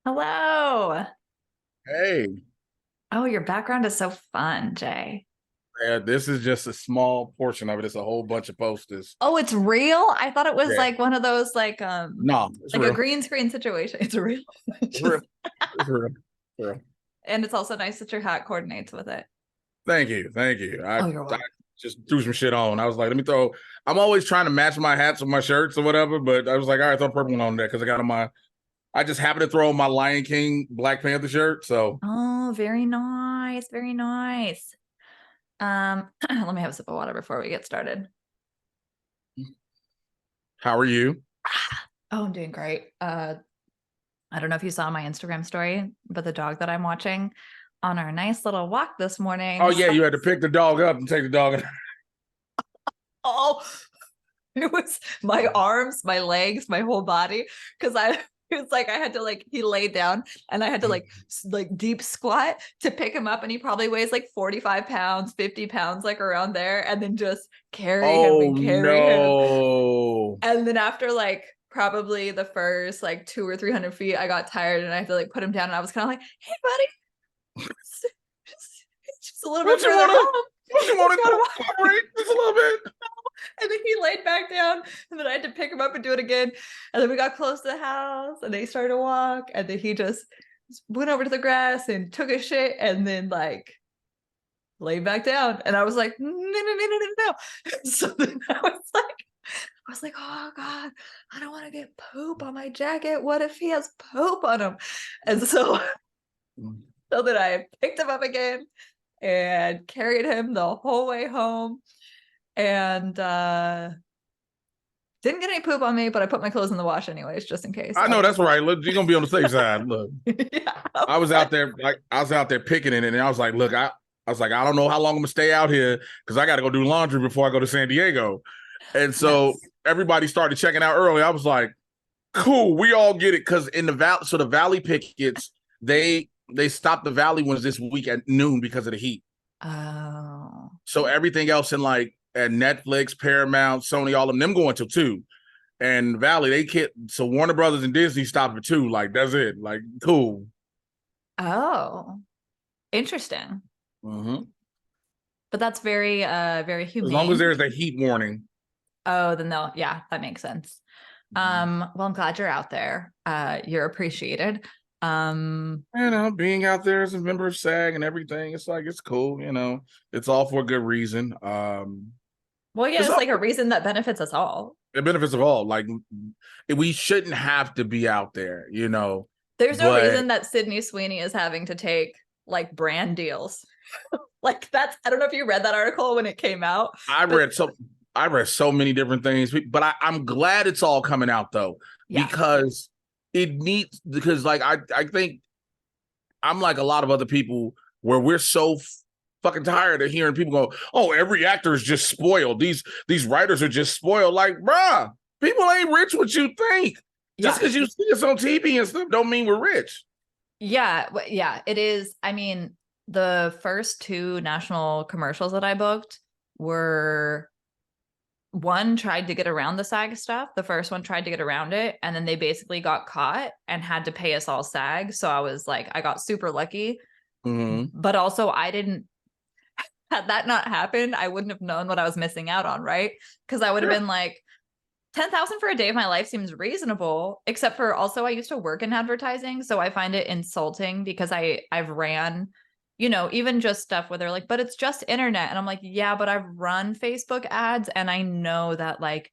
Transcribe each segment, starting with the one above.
Hello. Hey, Oh, your background is so fun, Jay. this is just a small portion of it. It's a whole bunch of posters. Oh, it's real? I thought it was Yeah, like one of those no, it's like a real. green screen situation. It's real. It's real. Just It's real. It's real. and it's also nice that your hat coordinates with it. Thank you. Thank you. Oh, you're I welcome. just threw some shit on. I was like, let me throw. I'm always trying to match my hats with my shirts or whatever, but I was like, all right, throw a purple one on there because I got on my. I just happened to throw on my Lion King Black Panther shirt. So, Oh, very nice. Very nice. Let me have a sip of water before we get started. how are you? Oh, I'm doing great. I don't know if you saw my Instagram story, but the dog that I'm watching on our nice little walk this Oh morning. yeah, you had to pick the dog up and take the dog. Oh, it was my arms, my legs, my whole body. Cause it was like I had to like he laid down and I had to like deep squat to pick him up. And he probably weighs like 45 pounds, 50 pounds, like around there, and then just carry him Oh and carry him. no! And then after like probably the first like 200 or 300 feet, I got tired and I had to like put him down. And I was kind of like, hey buddy, just a little bit Don't you further wanna? home. Don't you Just want to want to cooperate just a little bit? And then he laid back down, and then I had to pick him up and do it again. And then we got close to the house, and they started to walk, and then he just went over to the grass and took a shit, and then like laid back down. And I was like, no, no, no, no, no, no. So then I was like, oh God, I don't want to get poop on my jacket. What if he has poop on him? And so, so then I picked him up again and carried him the whole way home. And didn't get any poop on me, but I put my clothes in the wash anyways, just in case. I know that's right. Look, you're gonna be on the safe side. Look, Yeah, I I was was like, out there, like I was out there picking it, and I was like, look, I was like, I don't know how long I'm gonna stay out here because I got to go do laundry before I go to San Diego. And so yes. everybody started checking out early. I was like, cool, we all get it because in the valley, so the valley pickets they stopped the valley ones this week at noon because of the heat. Oh, So everything else in like at Netflix, Paramount, Sony, all of them going till 2. And Valley, they can't. So Warner Brothers and Disney stopped for 2. Like that's it. Like cool. oh, interesting. Mm-hmm. But that's very As long as humane. there's a heat warning. Oh, then they'll, yeah, that makes sense. Well, I'm glad you're out there. You're appreciated. Um, Being out there as a member of SAG and everything, it's like it's cool. It's all for a good reason. well, yeah, It's it's all like a for reason that benefits us all. the benefits of all. Like we shouldn't have to be out there. There's no But reason that Sydney Sweeney is having to take like brand deals. Like that's, I don't know if you read that article when it came out, I but read so I read so many different things, but I'm glad it's all coming out though yeah. because it needs because like I think I'm like a lot of other people where we're so fucking tired of hearing people go, "Oh, every actor is just spoiled. These writers are just spoiled." Like, bruh, people ain't rich what you think. Just Yeah. because you see us on TV and stuff, don't mean we're rich. Yeah, yeah, it is. I mean, the first two national commercials that I booked were one tried to get around the SAG stuff. The first one tried to get around it, and then they basically got caught and had to pay us all SAG. So I was like, I got super lucky. Mm-hmm. But also, I didn't, had that not happened, I wouldn't have known what I was missing out on, right? Because I would have Yeah. been like, 10,000 for a day of my life seems reasonable, except for also I used to work in advertising, so I find it insulting because I've ran, even just stuff where they're like, but it's just internet. And I'm like, yeah, but I've run Facebook ads and I know that like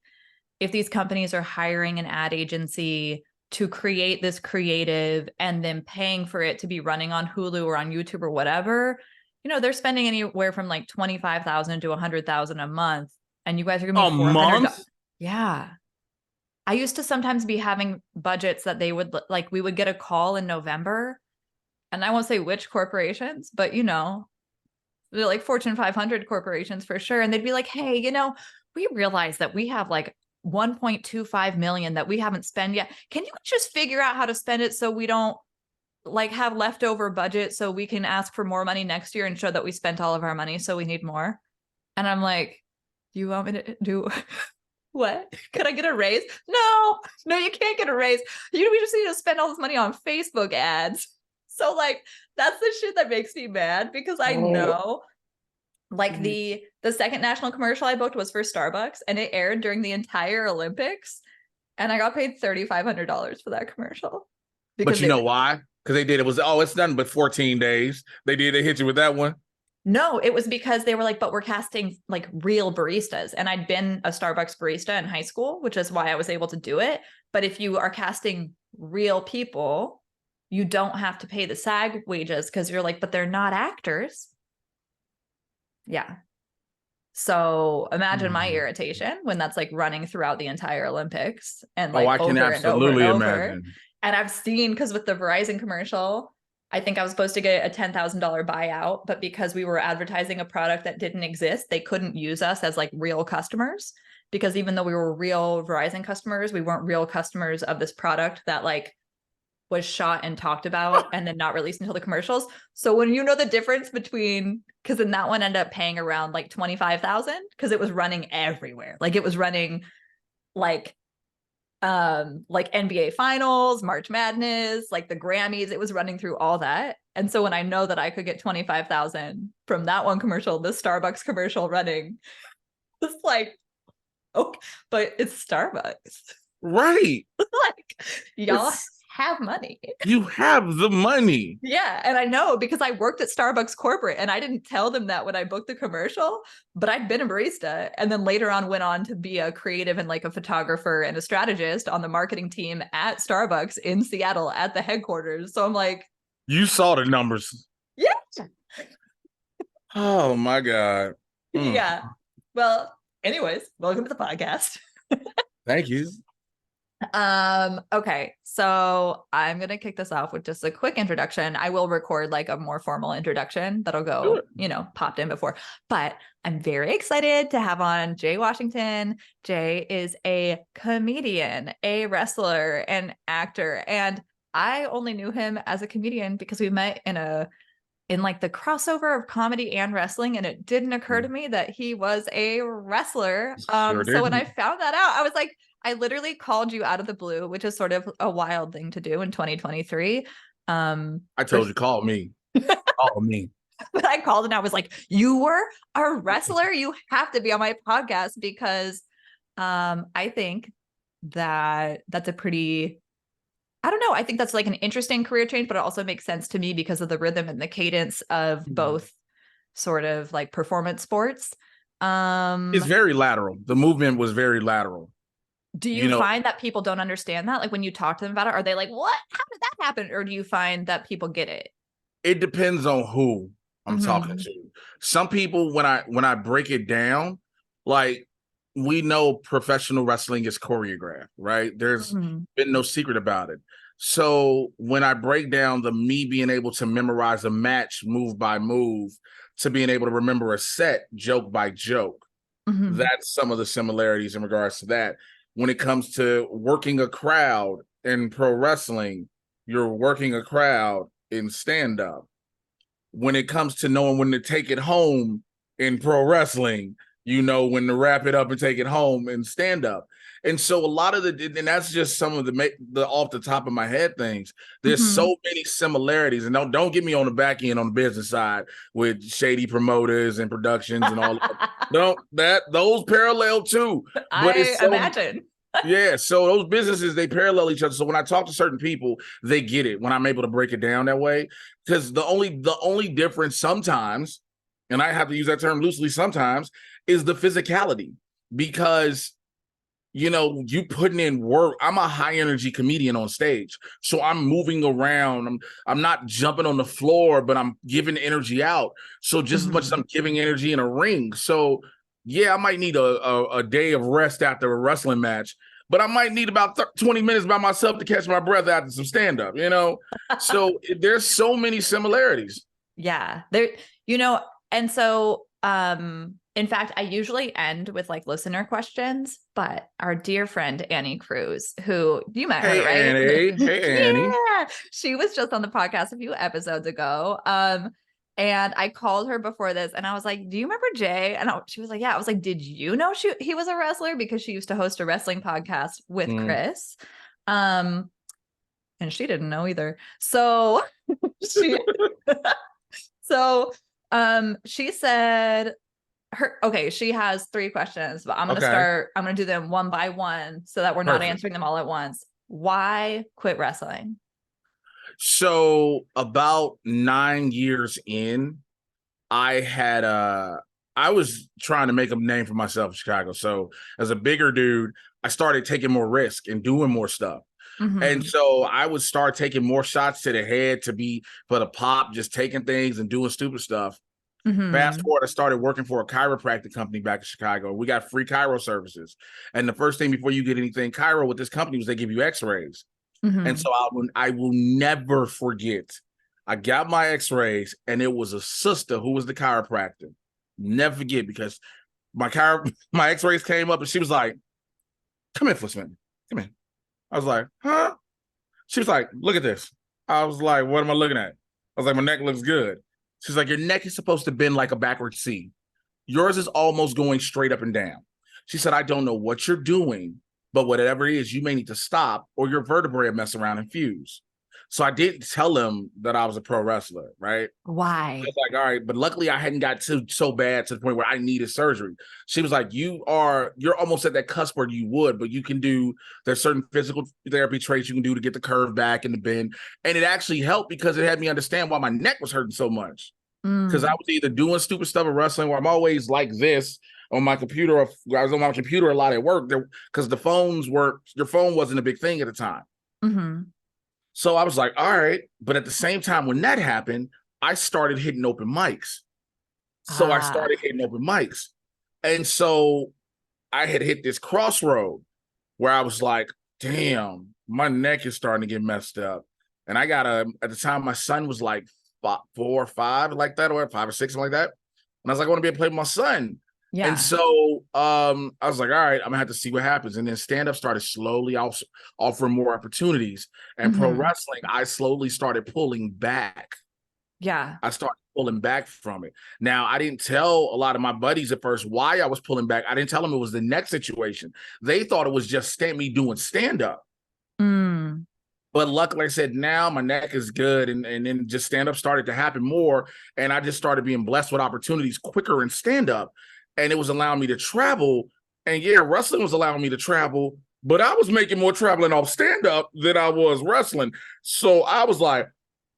if these companies are hiring an ad agency to create this creative and then paying for it to be running on Hulu or on YouTube or whatever, they're spending anywhere from like 25,000 to 100,000 a month, and you guys are gonna be A 400. month? Yeah. I used to sometimes be having budgets that they would like, we would get a call in November, and I won't say which corporations, but they're like Fortune 500 corporations for sure. And they'd be like, hey, we realize that we have like 1.25 million that we haven't spent yet. Can you just figure out how to spend it so we don't like have leftover budget so we can ask for more money next year and show that we spent all of our money so we need more? And I'm like, do you want me to do What? Could I get a raise? No, you can't get a raise. We just need to spend all this money on Facebook ads. So like that's the shit that makes me mad because I know like the second national commercial I booked was for Starbucks and it aired during the entire Olympics and I got paid $3,500 for that commercial. But you know why? Because they did. It was, it's nothing but 14 days. They hit you with that one. No, it was because they were like, but we're casting like real baristas. And I'd been a Starbucks barista in high school, which is why I was able to do it. But if you are casting real people, you don't have to pay the SAG wages because you're like, but they're not actors. Yeah. So imagine my irritation when that's like running throughout the entire Olympics and like I can absolutely imagine. And I've seen, because with the Verizon commercial, I think I was supposed to get a $10,000 buyout, but because we were advertising a product that didn't exist, they couldn't use us as like real customers because even though we were real Verizon customers, we weren't real customers of this product that like was shot and talked about and then not released until the commercials. So when you know the difference between, because then that one ended up paying around like 25,000 because it was running everywhere. Like it was running like NBA finals, March Madness, like the Grammys, it was running through all that. And so when I know that I could get 25,000 from that one commercial, the Starbucks commercial running, it's like, okay, but it's Starbucks. Right. Like y'all have money. You have the money. Yeah. And I know because I worked at Starbucks corporate and I didn't tell them that when I booked the commercial, but I'd been a barista and then later on went on to be a creative and like a photographer and a strategist on the marketing team at Starbucks in Seattle at the headquarters. So I'm like, you saw the numbers. Yeah. Oh my God. Yeah. Well, anyways, welcome to the podcast. Thank you. Okay, so I'm gonna kick this off with just a quick introduction. I will record like a more formal introduction that'll go, popped in before, but I'm very excited to have on Jay Washington. Jay is a comedian, a wrestler, an actor, and I only knew him as a comedian because we met in like the crossover of comedy and wrestling, and it didn't occur to me that he was a wrestler. So when I found that out, I was like, I literally called you out of the blue, which is sort of a wild thing to do in 2023. I told you, call me. Call me. But I called and I was like, you were a wrestler? You have to be on my podcast because I think that's a pretty, I don't know. I think that's like an interesting career change, but it also makes sense to me because of the rhythm and the cadence of both sort of like performance sports. It's very lateral. The movement was very lateral. Do you find that people don't understand that? Like when you talk to them about it, are they like, what? How did that happen? Or do you find that people get it? It depends on who I'm talking to. Some people, when I break it down, like we know professional wrestling is choreographed, right? There's been no secret about it. So when I break down me being able to memorize a match move by move to being able to remember a set joke by joke, that's some of the similarities in regards to that. When it comes to working a crowd in pro wrestling, you're working a crowd in stand-up. When it comes to knowing when to take it home in pro wrestling, you know when to wrap it up and take it home in stand-up. And so a lot of and that's just some of the off the top of my head things. There's so many similarities. And don't get me on the back end on the business side with shady promoters and productions and all that. Those parallel too. But I imagine. Yeah, so those businesses, they parallel each other. So when I talk to certain people, they get it when I'm able to break it down that way. Because the only difference sometimes, and I have to use that term loosely sometimes, is the physicality. Because you putting in work. I'm a high energy comedian on stage. So I'm moving around. I'm not jumping on the floor, but I'm giving energy out. So just as much as I'm giving energy in a ring. So yeah, I might need a day of rest after a wrestling match, but I might need about 20 minutes by myself to catch my breath after some stand-up, So there's so many similarities. Yeah. And so in fact, I usually end with like listener questions, but our dear friend Annie Cruz, who you met her, right? Annie. Hey, Annie. Yeah, she was just on the podcast a few episodes ago. And I called her before this and I was like, do you remember Jay? And she was like, yeah. I was like, did you know he was a wrestler? Because she used to host a wrestling podcast with Chris. And she didn't know either. So she, so she said she has 3 questions, but I'm gonna do them one by one so that we're not answering them all at once. Why quit wrestling? So about 9 years in, I was trying to make a name for myself in Chicago. So as a bigger dude, I started taking more risk and doing more stuff. And so I would start taking more shots to the head for the pop, just taking things and doing stupid stuff. Fast forward, I started working for a chiropractic company back in Chicago. We got free chiro services. And the first thing before you get anything chiro with this company was they give you x-rays. And so I will never forget. I got my x-rays and it was a sister who was the chiropractor. Never forget, because my x-rays came up and she was like, come in for a minute. Come in. I was like, huh? She was like, look at this. I was like, what am I looking at? I was like, my neck looks good. She's like, your neck is supposed to bend like a backward C. Yours is almost going straight up and down. She said, I don't know what you're doing, but whatever it is, you may need to stop or your vertebrae will mess around and fuse. So I didn't tell him that I was a pro wrestler, right? Why? I was like, all right, but luckily I hadn't got so bad to the point where I needed surgery. She was like, you're almost at that cusp where you would, but there's certain physical therapy traits you can do to get the curve back and the bend. And it actually helped because it had me understand why my neck was hurting so much. Because I was either doing stupid stuff or wrestling, where I'm always like this on my computer. I was on my computer a lot at work because your phone wasn't a big thing at the time. So I was like, all right. But at the same time, when that happened, I started hitting open mics. And so I had hit this crossroad where I was like, damn, my neck is starting to get messed up. And at the time, my son was like 4 or 5, like that, or 5 or 6, something like that. And I was like, I want to be able to play with my son. Yeah. And so I was like, all right, I'm gonna have to see what happens. And then stand-up started slowly also offering more opportunities. And pro wrestling, I slowly started pulling back. Yeah. I started pulling back from it. Now, I didn't tell a lot of my buddies at first why I was pulling back. I didn't tell them it was the neck situation. They thought it was just me doing stand-up. But luckily, like I said, now my neck is good, and then just stand-up started to happen more, and I just started being blessed with opportunities quicker in stand-up, and it was allowing me to travel, and yeah, wrestling was allowing me to travel, but I was making more traveling off stand-up than I was wrestling, so I was like,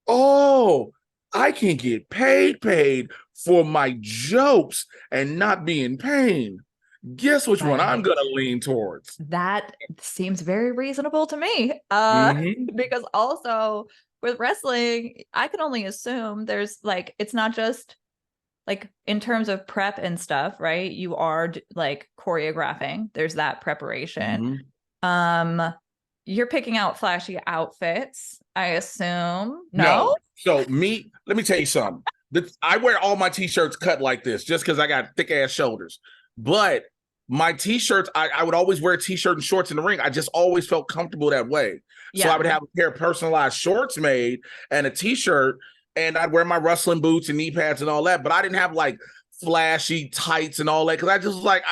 oh, I can get paid for my jokes and not be in pain. Guess which one I'm going to lean towards? That seems very reasonable to me. Because also with wrestling, I can only assume there's like, it's not just like in terms of prep and stuff, right? You are like choreographing. There's that preparation. You're picking out flashy outfits, I assume. No? So let me tell you something. I wear all my t-shirts cut like this just because I got thick ass shoulders. But my t-shirts, I would always wear a t-shirt and shorts in the ring. I just always felt comfortable that way. Yeah. So I would have a pair of personalized shorts made and a t-shirt, and I'd wear my wrestling boots and knee pads and all that. But I didn't have like flashy tights and all that, because I just was like,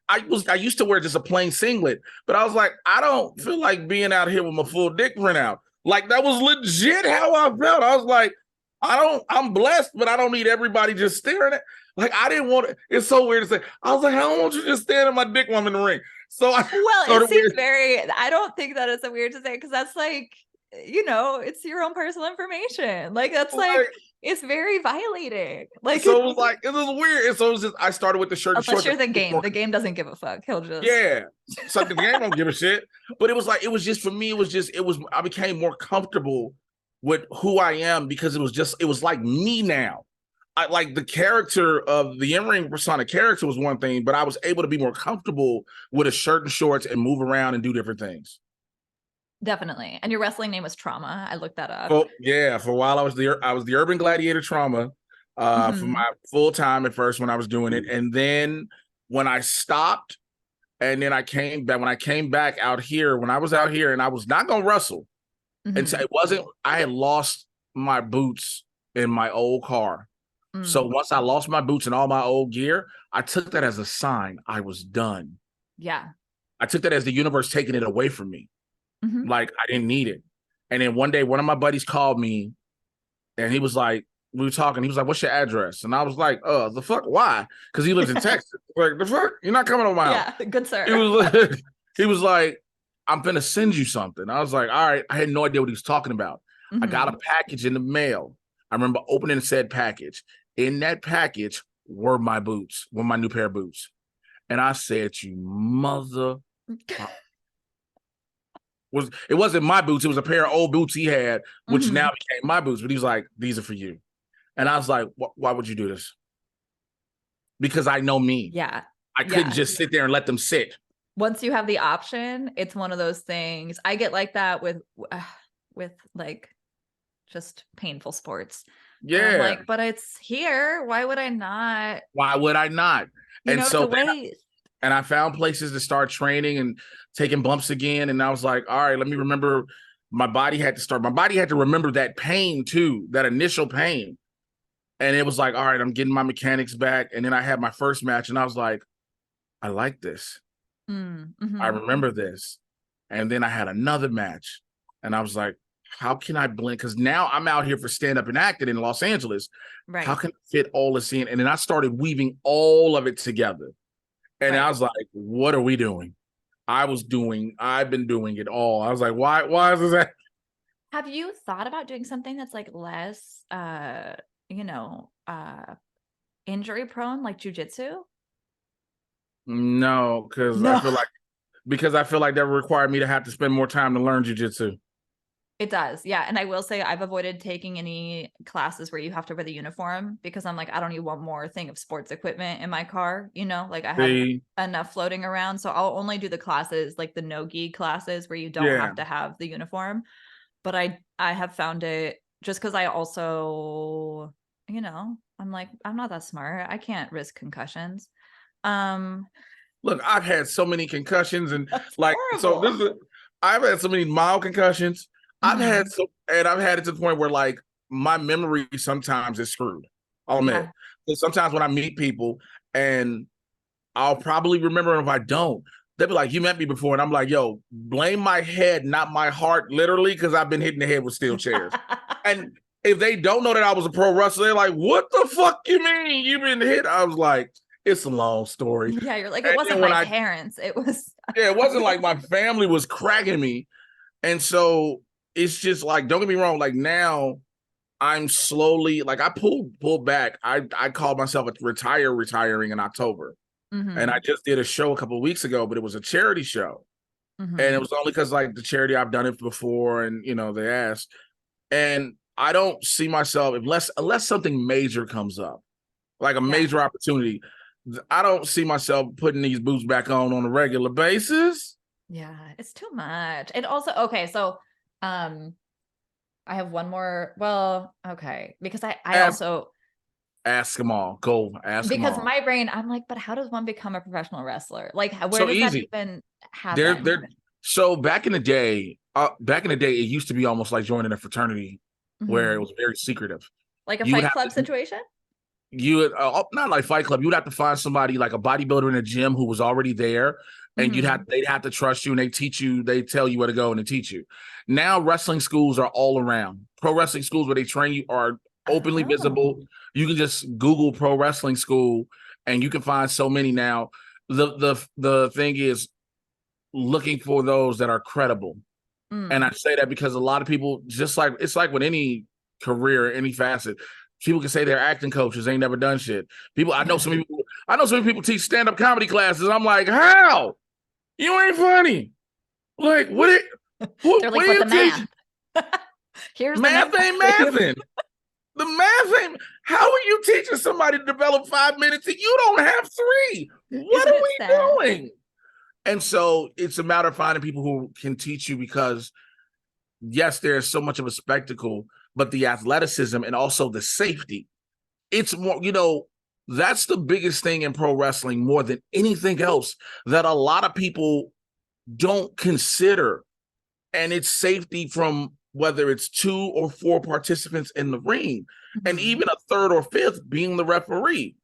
I used to wear just a plain singlet, but I was like, I don't feel like being out here with my full dick print out. Like that was legit how I felt. I was like, I'm blessed, but I don't need everybody just staring at. Like, I didn't want it. It's so weird to say. I was like, I don't want you just staring at my dick while I'm in the ring. So it seems I don't think that is a weird to say, because that's like, it's your own personal information. Like, that's like it's very violating. Like, so it was weird. And so it was just, I started with the shirt. Unless you're the game. The game doesn't give a fuck. He'll just. Yeah. So the game don't give a shit. But it was just, for me, I became more comfortable with who I am, because it was like me now. I like the character of the in-ring persona character was one thing, but I was able to be more comfortable with a shirt and shorts and move around and do different things. Definitely. And your wrestling name was Trauma. I looked that up. Oh yeah. For a while I was the Urban Gladiator Trauma for my full time at first when I was doing it. And then when I stopped, and then when I came back out here, when I was out here, and I was not gonna wrestle. And so I had lost my boots in my old car. So Mm, once I lost my boots and all my old gear, I took that as a sign I was done. yeah. I took that as the universe taking it away from me. Hmm. Like I didn't need it. And then one day, one of my buddies called me and he was like, we were talking. He was like, "What's your address?" And I was like, "The fuck? Why?" Because he lives in Texas. Like, the fuck? You're not coming to my house. Yeah, good He sir. was like, he was like, "I'm gonna send you something." I was like, "All right." I had no idea what he was talking about. I got a Hmm. package in the mail. I remember opening said package. In that package were my boots, were my new pair of boots. And I said, "You mother." It wasn't my boots, it was a pair of old boots he had, which now Hmm. became my boots. But he was like, "These are for you." And I was like, "Why would you do this?" Because I know me. Yeah. I couldn't Yeah. just sit there and let them sit. Once you have the option, it's one of those things. I get like that with like just painful sports where I'm Yeah. like, but it's here. Why would I not? Why would I not? You And know, it's so a then waste. and I found places to start training and taking bumps again. And I was like, all right, let me remember. My body had to remember that pain too, that initial pain. And it was like, all right, I'm getting my mechanics back. And then I had my first match and I was like, I like this. Mm, I hmm. remember this. And then I had another match and I was like, how can I blend? Because now I'm out here for stand up and acting in Los Angeles. How Right. can I fit all this in? And then I started weaving all of it together. And I Right. was like, what are we doing? I've been doing it all. I was like, why is that? Have you thought about doing something that's like less you know, injury prone like jujitsu? No, No. because I feel like that would require me to have to spend more time to learn jujitsu. It does. Yeah. And I will say I've avoided taking any classes where you have to wear the uniform because I'm like, I don't need one more thing of sports equipment in my car. You know, like I have See, enough floating around. So I'll only do the classes like the no gi classes where you don't yeah. have to have the uniform. But I have found it just because I also, you know, I'm like, I'm not that smart. I can't risk concussions. Um, Look, I've had so many concussions and that's like so horrible. this is I've had so many mild concussions. Hmm. I've had it to the point where like my memory sometimes is screwed. I'll admit. Yeah. So sometimes when I meet people and I'll probably remember if I don't. They'll be like, "You met me before," and I'm like, "Yo, blame my head, not my heart, literally, because I've been hitting the head with steel chairs." And if they don't know that I was a pro wrestler, they're like, "What the fuck you mean you've been hit?" I was like, "It's a long story." Yeah, you're like, it And wasn't then when my I, parents. It was yeah, it wasn't like my family was cracking me, and so it's just like, don't get me wrong, like now. I'm slowly like I pulled back. I called myself a retiring in October. And I hmm. just did a show a couple of weeks ago, but it was a charity show. And it Hmm. was only because like the charity I've done it before and they asked. And I don't see myself unless something major comes up, like a Yeah. major opportunity. I don't see myself putting these boots back on a regular basis. Yeah. It's too much. And also, okay, so um I have one more. Well, okay. Because I Ask also ask them all. Go ask them because all. my brain, I'm like, but how does one become a professional wrestler? Like, where So does that easy. even happen? They're so back in the day, it used to be almost like joining a fraternity where it Hmm. was very secretive. Like a You would Fight have Club to situation? you would not like Fight Club. You would have to find somebody like a bodybuilder in a gym who was already there, and Hmm. they'd have to trust you, and they teach you. They tell you where to go and they teach you. Now wrestling schools are all around. Pro wrestling schools where they train you are openly Oh. visible. You can just Google pro wrestling school, and you can find so many now. The thing is looking for those that are credible. And I Mm. say that because a lot of people, just like it's like with any career, any facet, people can say they're acting coaches, ain't never done shit. Yeah. I know some people teach stand-up comedy classes. I'm like, how? You ain't funny. Like, They're what like, do but you the teach? math. Here's the Math math ain't for you. mathing. The math ain't. How are you teaching somebody to develop 5 minutes and you don't have three? What Isn't are it sad? we doing? And so it's a matter of finding people who can teach you because yes, there's so much of a spectacle, but the athleticism and also the safety. It's more, that's the biggest thing in pro wrestling more than anything else that a lot of people don't consider. And it's safety from whether it's 2 or 4 participants in the ring, and Mhm. even a third or fifth being the referee.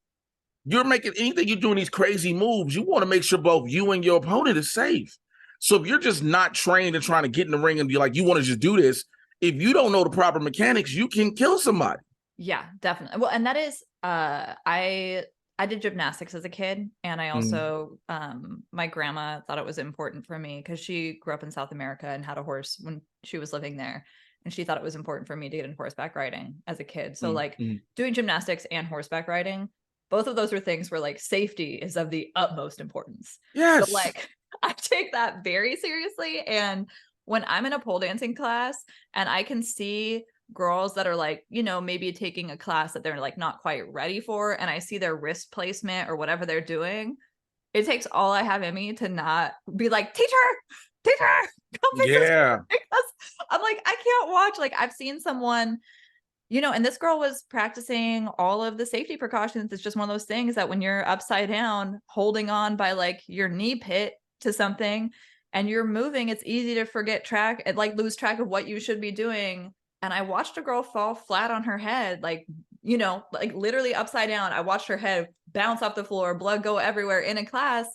You're making anything you're doing these crazy moves, you want to make sure both you and your opponent is safe. So if you're just not trained and trying to get in the ring and be like, you want to just do this, if you don't know the proper mechanics, you can kill somebody. Yeah, definitely. Well, and that is I did gymnastics as a kid, and I also my grandma thought it was important for me because she grew up in South America and had a horse when she was living there, and she thought it was important for me to get in horseback riding as a kid. So like doing gymnastics and horseback riding, both of those are things where like safety is of the utmost importance. So Yes. like I take that very seriously, and when I'm in a pole dancing class and I can see girls that are like, you know, maybe taking a class that they're like not quite ready for, and I see their wrist placement or whatever they're doing, it takes all I have in me to not be like, teacher, come fix this, Yeah. because I'm like, I can't watch. Like I've seen someone, you know, and this girl was practicing all of the safety precautions. It's just one of those things that when you're upside down holding on by like your knee pit to something and you're moving, it's easy to forget track and like lose track of what you should be doing. And I watched a girl fall flat on her head, like, you know, like literally upside down. I watched her head bounce off the floor, blood go everywhere in a class.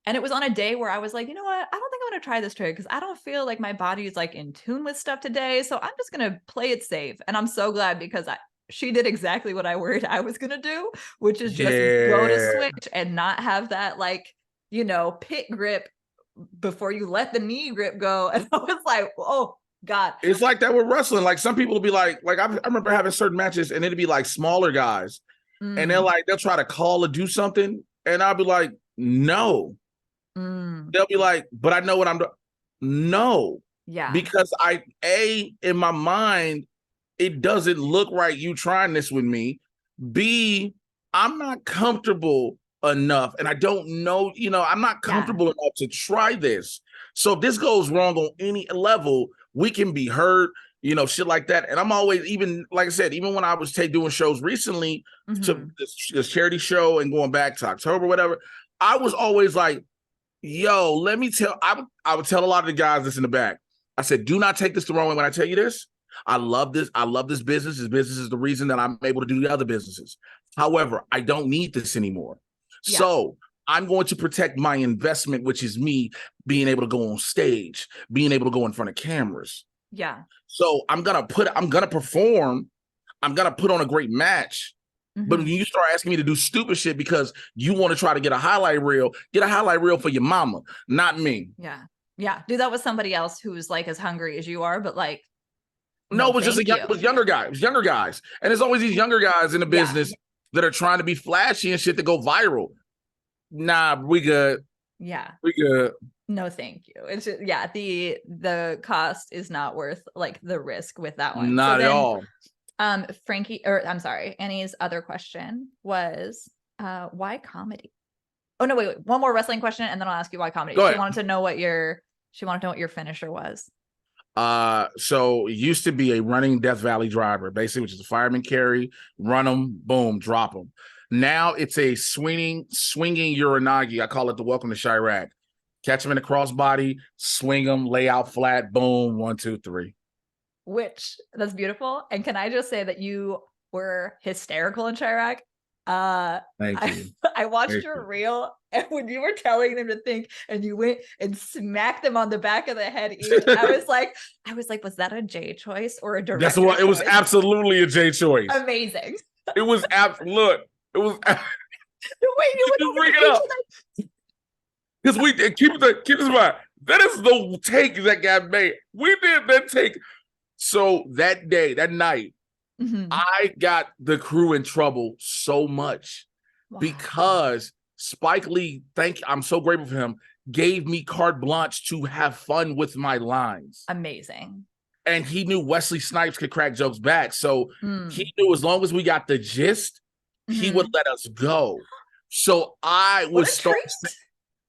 And it was on a day where I was like, you know what? I don't think I'm going to try this trick because I don't feel like my body is like in tune with stuff today. So I'm just going to play it safe. And I'm so glad because she did exactly what I worried I was going to do, which is just go to Yeah. switch and not have that like, you know, pit grip before you let the knee grip go. And I was like, oh, God. It's like that with wrestling. Like some people will be like I remember having certain matches and it'd be like smaller guys and they're Mm, like, they'll try to call or do something. And I'll be like, no. mm, They'll be like, but I know what I'm doing. No, yeah. because in my mind, it doesn't look right you trying this with me. B, I'm not comfortable enough and I don't know, I'm not Yeah. comfortable enough to try this. So if this goes wrong on any level, we can be hurt, shit like that. And I'm always, even like I said, even when I was doing shows recently to Mm-hmm. this charity show and going back to October, whatever, I was always like, yo, let me tell, I would tell a lot of the guys that's in the back. I said, do not take this the wrong way when I tell you this. I love this. I love this business. This business is the reason that I'm able to do the other businesses. However, I don't need this anymore. Yeah. So I'm going to protect my investment, which is me being able to go on stage, being able to go in front of cameras. Yeah. So I'm going to perform. I'm going to put on a great match. But when Mm-hmm. you start asking me to do stupid shit because you want to try to get a highlight reel for your mama, not me. Yeah. Yeah. Do that with somebody else who's like as hungry as you are, but like, No, no, it was just thank you. it was younger guys. It was younger guys. And there's always these younger guys in the Yeah. business that are trying to be flashy and shit to go viral. Nah, we good. Yeah. We good. No, thank you. It's just, yeah, the cost is not worth like the risk with that one. So Not at then all. Frankie, or I'm sorry, Annie's other question was why comedy? Oh no, wait, one more wrestling question and then I'll ask you why comedy. Go She ahead. wanted to know what your finisher was. So it used to be a running Death Valley driver, basically, which is a fireman carry, run them, boom, drop them. Now it's a swinging Uranagi. I call it the Welcome to Chirac. Catch them in the crossbody, swing them, lay out flat, boom, 1, 2, 3. Which that's beautiful. And can I just say that you were hysterical in Chirac? Thank you. I watched Thank your you. reel, and when you were telling them to think, and you went and smacked them on the back of the head each, I was like, was that a J choice or a That's director what it was. choice? Absolutely a J choice. Amazing. It was look. It was. The way you Just went bring over it up. each Because we keep this in mind. That is the take that got made. We did that take. So that day, that night, mm-hmm. I got the crew in trouble so much because Spike Lee, I'm so grateful for him, gave me carte blanche to have fun with my lines. Amazing. And he knew Wesley Snipes could crack jokes back. So he knew as long as we got the gist, he would let us go. So I would start.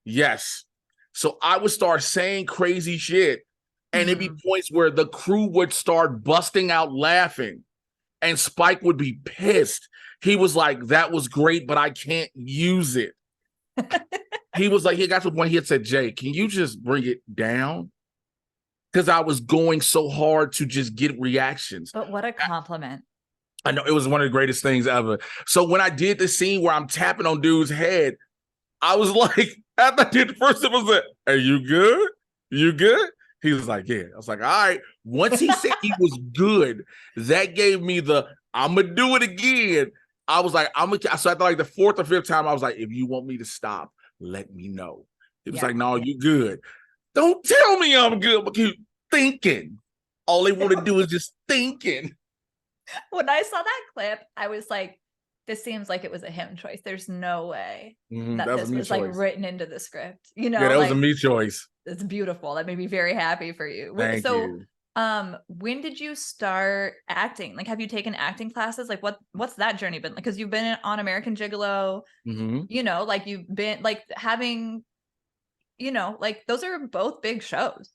Yes. So I would start saying crazy shit. And it'd be points where the crew would start busting out laughing. And Spike would be pissed. He was like, that was great, but I can't use it. He was like, he got to the point he had said, Jay, can you just bring it down? because I was going so hard to just get reactions. But what a compliment. I know it was one of the greatest things ever. So when I did the scene where I'm tapping on dude's head, I was like, after I did the first, it was like, "Are you good? You good?" He was like, "Yeah." I was like, "All right." Once he said he was good, that gave me the "I'm gonna do it again." I was like, "I'm gonna." So after like the fourth or fifth time, I was like, "If you want me to stop, let me know." He was like, "No, you good." Don't tell me I'm good, but keep thinking. All they want to do is just thinking. When I saw that clip, I was like, this seems like it was a him choice. There's no way that That was this a me was like choice. written into the script. Yeah, that was a like me choice. it's beautiful. That made me very happy for you. Thank So, you. when did you start acting? Like, have you taken acting classes? Like, what's that journey been like? Because you've been on American Gigolo, like you've been like having, like those are both big shows.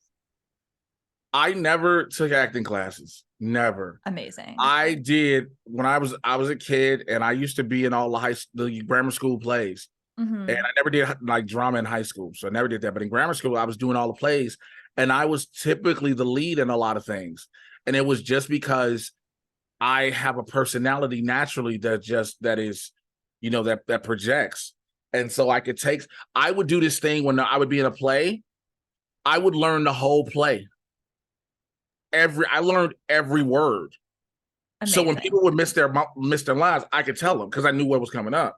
I never took acting classes. Never. Amazing. I did when I was a kid, and I used to be in all the grammar school plays. And I never did like drama in high school, so I never did that. But in grammar school, I was doing all the plays, and I was typically the lead in a lot of things. And it was just because I have a personality naturally that is, that projects. And so I would do this thing when I would be in a play, I would learn the whole play. I learned every word. Amazing. So when people would miss their lines, I could tell them because I knew what was coming up.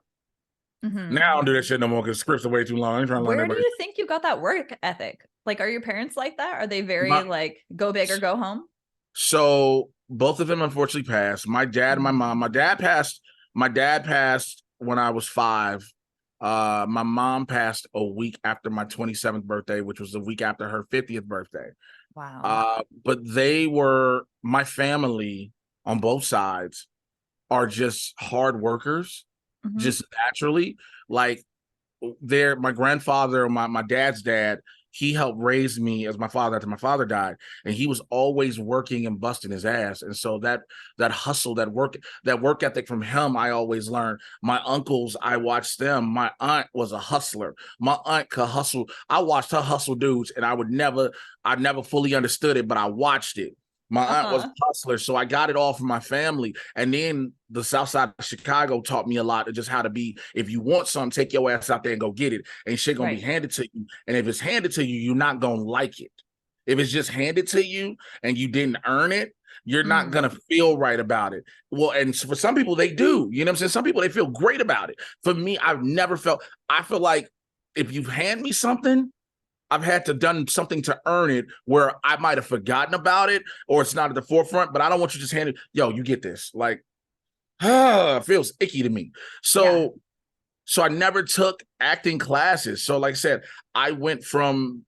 Now I don't do that shit no more because scripts are way too long. I'm trying to learn Where do everybody. you think you got that work ethic? Like, are your parents like that? Are they very like go big or go home? So both of them unfortunately passed. My dad and my mom. My dad passed. My dad passed when I was 5. My mom passed a week after my 27th birthday, which was the week after her 50th birthday. Wow. But my family on both sides are just hard workers, just naturally. Like my grandfather, my dad's dad, he helped raise me as my father after my father died, and he was always working and busting his ass. And so that hustle, that work ethic from him, I always learned. My uncles, I watched them. My aunt was a hustler. My aunt could hustle. I watched her hustle dudes, and I never fully understood it, but I watched it. My aunt was a hustler, so I got it all from my family. And then the South Side of Chicago taught me a lot of just how to be. If you want something, take your ass out there and go get it. And shit gonna be handed to you. And if it's handed to you, you're not gonna like it. If it's just handed to you and you didn't earn it, you're not gonna feel right about it. Well, and for some people, they do. You know what I'm saying? Some people, they feel great about it. For me, I feel like if you hand me something, I've had to done something to earn it where I might have forgotten about it or it's not at the forefront, but I don't want you to just hand it, yo, you get this. Like, it feels icky to me. So I never took acting classes. So like I said, I went from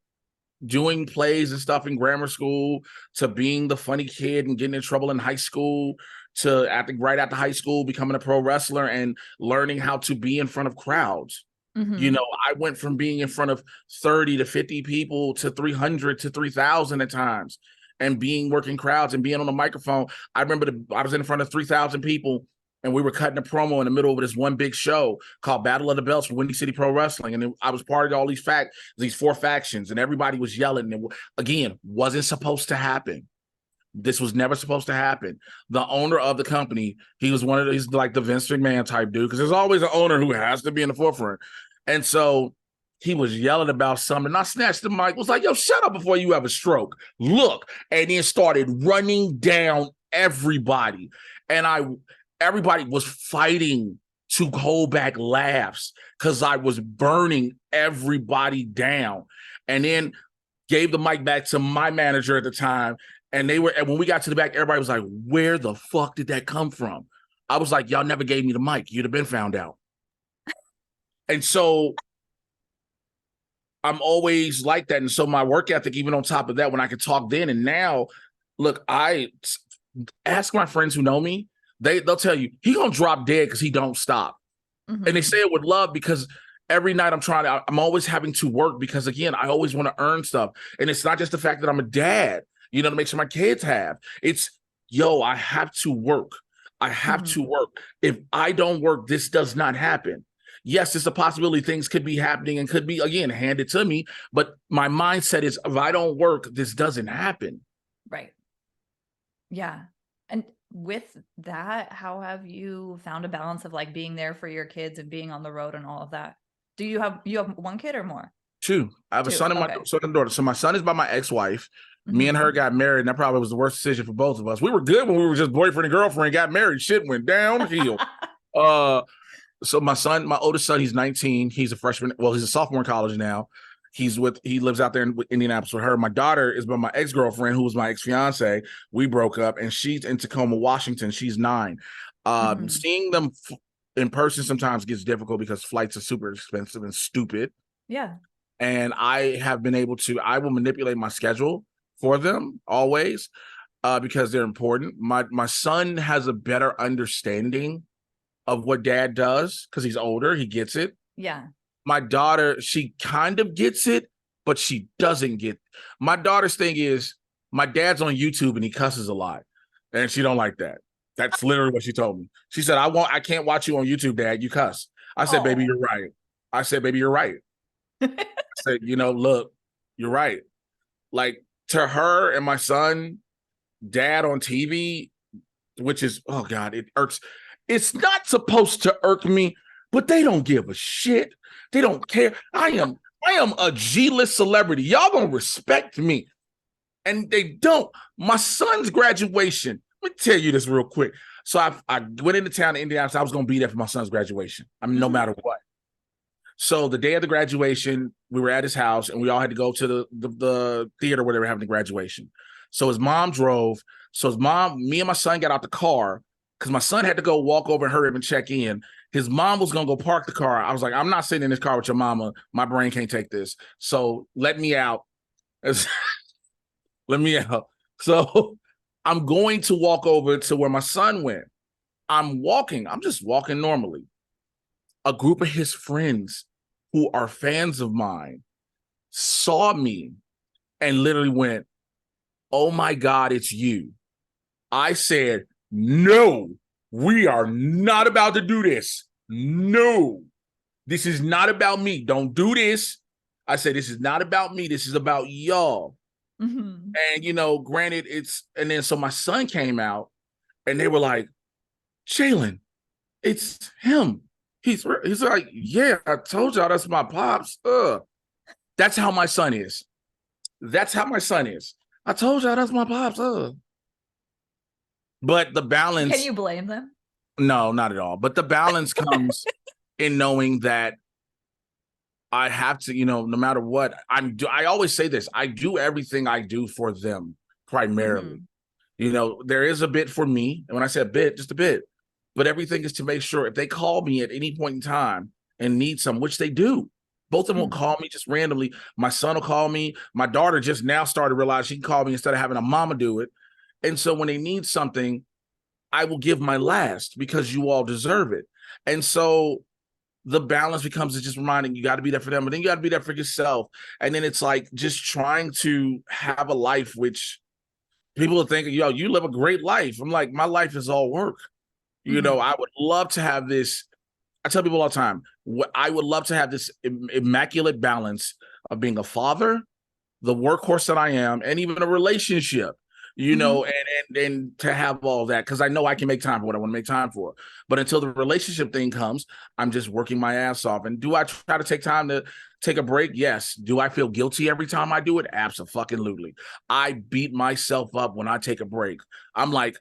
doing plays and stuff in grammar school to being the funny kid and getting in trouble in high school to right after high school, becoming a pro wrestler and learning how to be in front of crowds. I went from being in front of 30 to 50 people to 300 to 3,000 at times and working crowds and being on the microphone. I remember I was in front of 3,000 people and we were cutting a promo in the middle of this one big show called Battle of the Belts for Windy City Pro Wrestling. And I was part of all these 4 factions, and everybody was yelling. And again, wasn't supposed to happen. This was never supposed to happen. The owner of the company, he was he's like the Vince McMahon type dude, because there's always an owner who has to be in the forefront. And so he was yelling about something. And I snatched the mic, was like, yo, shut up before you have a stroke. Look. And then started running down everybody. And everybody was fighting to hold back laughs because I was burning everybody down. And then gave the mic back to my manager at the time. And when we got to the back, everybody was like, where the fuck did that come from? I was like, y'all never gave me the mic. You'd have been found out. And so I'm always like that. And so my work ethic, even on top of that, when I could talk then and now, look, I ask my friends who know me, they'll tell you, he gonna drop dead because he don't stop. And they say it with love because every night I'm always having to work because, again, I always want to earn stuff. And it's not just the fact that I'm a dad, to make sure my kids have. It's, yo, I have to work. I have to work. If I don't work, this does not happen. yes, it's a possibility things could be happening and could be, again, handed to me. But my mindset is, if I don't work, this doesn't happen. Right. Yeah. And with that, how have you found a balance of like being there for your kids and being on the road and all of that? Do you have one kid or more? Two. I have a Two. son and my Okay. son and daughter. So my son is by my ex-wife. Me and her Mhm. got married, and that probably was the worst decision for both of us. We were good when we were just boyfriend and girlfriend, got married. Shit went downhill. Uh so my oldest son, he's 19. He's a freshman. Well, he's a sophomore in college now. He lives out there in Indianapolis with her. My daughter is by my ex-girlfriend, who was my ex-fiance. We broke up, and she's in Tacoma, Washington. She's 9. Mhm. Seeing them in person sometimes gets difficult because flights are super expensive and stupid. Yeah. And I will manipulate my schedule for them always, because they're important. My son has a better understanding of what dad does because he's older. He gets it. Yeah. My daughter, she kind of gets it, but she doesn't get. My daughter's thing is, my dad's on YouTube and he cusses a lot, and she don't like that. That's literally what she told me. She said, I can't watch you on YouTube, Dad. You cuss." I said, "Baby, Oh. you're right." I said, "Baby, you're right." I said, look, you're right. Like, to her and my son, dad on TV, which is, oh God, it irks. It's not supposed to irk me, but they don't give a shit. They don't care. I am a G-list celebrity. Y'all gonna respect me. And they don't. My son's graduation. Let me tell you this real quick. So I went into town to Indianapolis. I was gonna be there for my son's graduation. I mean, no Mhm. matter what. So the day of the graduation, we were at his house and we all had to go to the theater where they were having the graduation. So his mom drove. So me and my son got out the car because my son had to go walk over and hurry up and check in. His mom was going to go park the car. I was like, I'm not sitting in this car with your mama. My brain can't take this. So let me out. Let me out. So I'm going to walk over to where my son went. I'm just walking normally. A group of his friends who are fans of mine saw me and literally went, "Oh my God, it's you." I said, "No, we are not about to do this. No, this is not about me. Don't do this." I said, "This is not about me. This is about y'all." Mhm. And, granted, and then so my son came out and they were like, "Jalen, it's him. He's like, yeah, I told y'all that's my pops." That's how my son is. That's how my son is. I told y'all that's my pops. But the Can balance, you blame them? no, not at all. But the balance comes in knowing that I have to, no matter what I always say this, I do everything I do for them primarily. Mhm. There is a bit for me. And when I say a bit, just a bit, but everything is to make sure if they call me at any point in time and need some, which they do, both of them will Mhm. call me just randomly. My son will call me. My daughter just now started to realize she can call me instead of having a mama do it. And so when they need something, I will give my last because you all deserve it. And so the balance becomes just reminding you got to be there for them, but then you got to be there for yourself. And then it's like just trying to have a life which people are thinking, you live a great life. I'm like, my life is all work. Mhm. I would love to have this. I tell people all the time, I would love to have this immaculate balance of being a father, the workhorse that I am, and even a relationship, Mhm. and to have all that, because I know I can make time for what I want to make time for. But until the relationship thing comes, I'm just working my ass off. And do I try to take time to take a break? Yes. Do I feel guilty every time I do it? Absolutely. I beat myself up when I take a break. I'm like,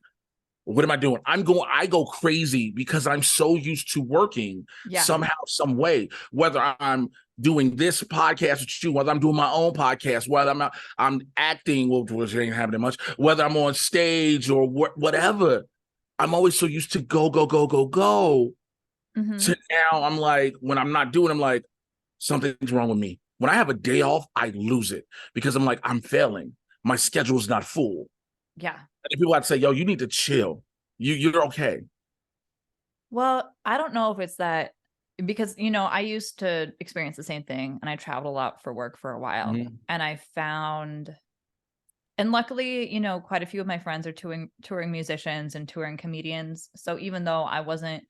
what am I doing? I go crazy because I'm so used to working Yeah. somehow, some way, whether I'm doing this podcast with you, whether I'm doing my own podcast, whether I'm acting, which ain't happening much, whether I'm on stage or whatever. I'm always so used to go, go, go, go, go. Mhm. To now I'm like, when I'm not doing, I'm like, something's wrong with me. When I have a day off, I lose it because I'm like, I'm failing. My schedule's not full. Yeah. And people have to say, yo, you need to chill. You're okay. Well, I don't know if it's that because, I used to experience the same thing and I traveled a lot for work for a while. Mhm. And I found, and luckily, quite a few of my friends are touring musicians and touring comedians. So even though I wasn't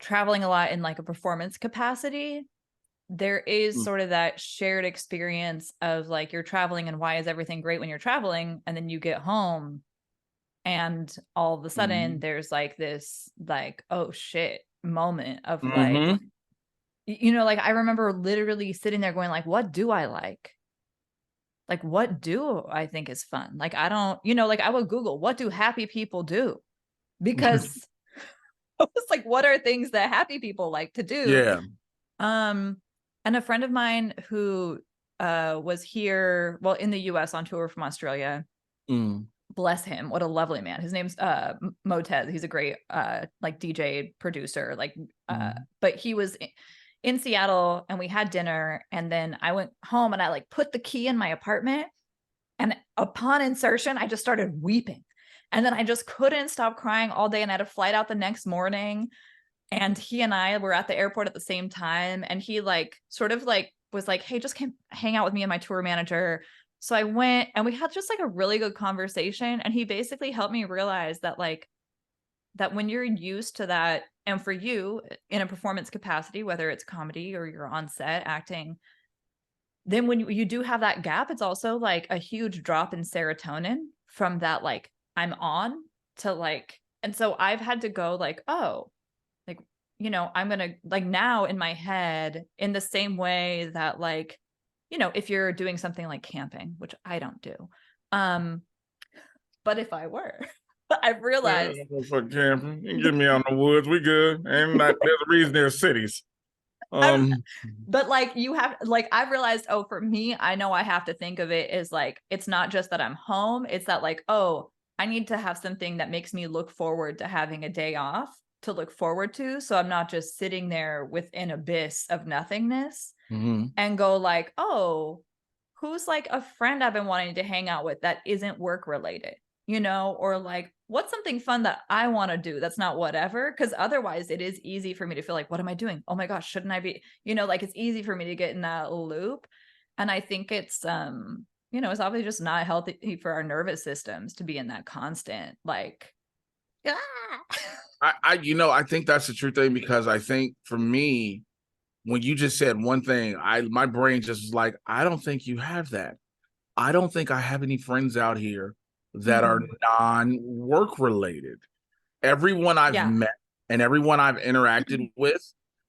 traveling a lot in like a performance capacity, there is Mm. sort of that shared experience of like you're traveling and why is everything great when you're traveling, and then you get home and all of a sudden Mhm. there's like this like oh shit moment of like Mhm. you know, like I remember literally sitting there going like what do I like what do I think is fun, like I don't, you know, like I would Google what do happy people do, because I was like what are things that happy people like to do. Yeah. um and a friend of mine who was here, well, in the US on tour from Australia, Mm. bless him, what a lovely man, his name's Motez, he's a great like DJ producer, like Mhm. but he was in Seattle and we had dinner, and then I went home and I like put the key in my apartment, and upon insertion I just started weeping, and then I just couldn't stop crying all day, and I had a flight out the next morning, and he and I were at the airport at the same time, and he like sort of like was like hey just come hang out with me and my tour manager. So I went and we had just like a really good conversation, and he basically helped me realize that like that when you're used to that, and for you in a performance capacity, whether it's comedy or you're on set acting, then when you do have that gap, it's also like a huge drop in serotonin from that like I'm on to like, and so I've had to go like oh like, you know, I'm gonna like now in my head in the same way that like, you know, if you're doing something like camping, which I don't do, um but if I were, I've Yeah, realized for camping. You can get me out in the woods. We good. And not, there's a reason there's cities. I'm, Um, but like you have like I've realized, oh, for me, I know I have to think of it as like it's not just that I'm home, it's that like, oh, I need to have something that makes me look forward to having a day off to look forward to. So I'm not just sitting there with an abyss of nothingness mhm. and go like, oh, who's like a friend I've been wanting to hang out with that isn't work related, you know, or like what's something fun that I want to do that's not whatever, because otherwise it is easy for me to feel like what am I doing, oh my gosh, shouldn't I be, you know, like it's easy for me to get in that loop. And I think it's you know, it's obviously just not healthy for our nervous systems to be in that constant like ah. I think that's the true thing because I think for me, when you just said one thing, my brain just was like, I don't think you have that. I don't think I have any friends out here that are Mhm. non-work related. Everyone I've Yeah, met and everyone I've interacted with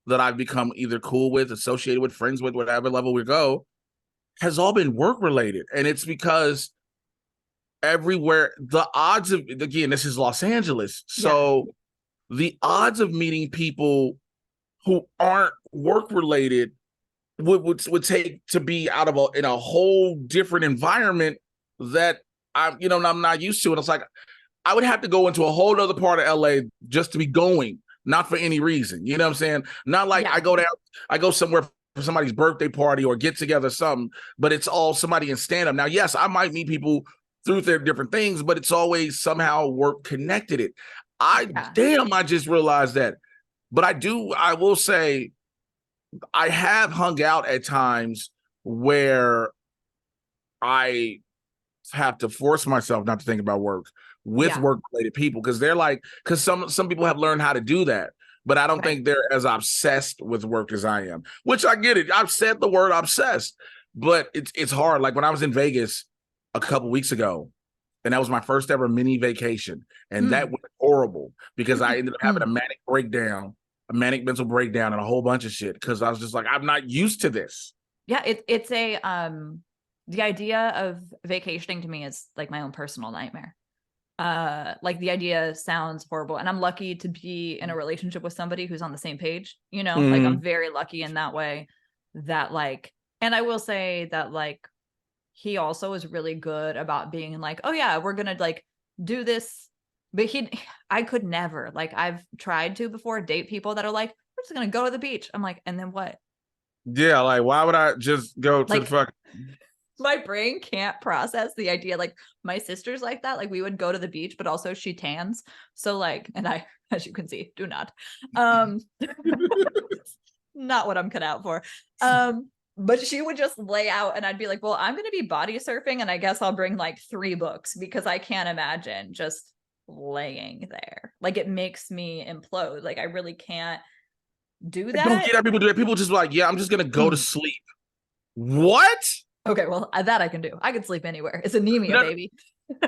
that I've become either cool with, associated with, friends with, whatever level we go, has all been work related. And it's because everywhere the odds of, again, this is Los Angeles. yeah, So the odds of meeting people who aren't work related would take to be out of in a whole different environment that I'm not used to. And it's like I would have to go into a whole other part of LA just to be going, not for any reason. You know what I'm saying? Not like yeah, I go somewhere for somebody's birthday party or get together something, but it's all somebody in stand up. Now, yes, I might meet people through their different things, but it's always somehow work connected. yeah, I just realized that. But I will say, I have hung out at times where I have to force myself not to think about work with yeah, work related people because some people have learned how to do that, but I don't right, think they're as obsessed with work as I am, which I get it. I've said the word obsessed, but it's hard. Like when I was in Vegas a couple weeks ago, and that was my first ever mini vacation, and that mm. went horrible because I ended up having a Mm. manic breakdown, a manic mental breakdown, and a whole bunch of shit because I was just like, I'm not used to this. Yeah, it's a the idea of vacationing to me is like my own personal nightmare. Like the idea sounds horrible, and I'm lucky to be in a relationship with somebody who's on the same page, you know? Like I'm Mm-hmm. very lucky in that way that like, and I will say that like he also is really good about being like, "Oh yeah, we're going to like do this." But I could never. Like I've tried to before date people that are like, "We're just going to go to the beach." I'm like, "And then what?" Yeah, like why would I just go to the Like fuck? my brain can't process the idea. Like my sister's like that, like we would go to the beach, but also she tans, so like, and I, as you can see, do not um not what I'm cut out for. But she would just lay out and I'd be like, well, I'm gonna be body surfing and I guess I'll bring like 3 books because I can't imagine just laying there. Like it makes me implode. Like I really can't. do I don't that. get how people do that. People just like, yeah, I'm just gonna go to Mm. sleep. What? Okay, well, that I can do. I can sleep anywhere. It's anemia, No, baby.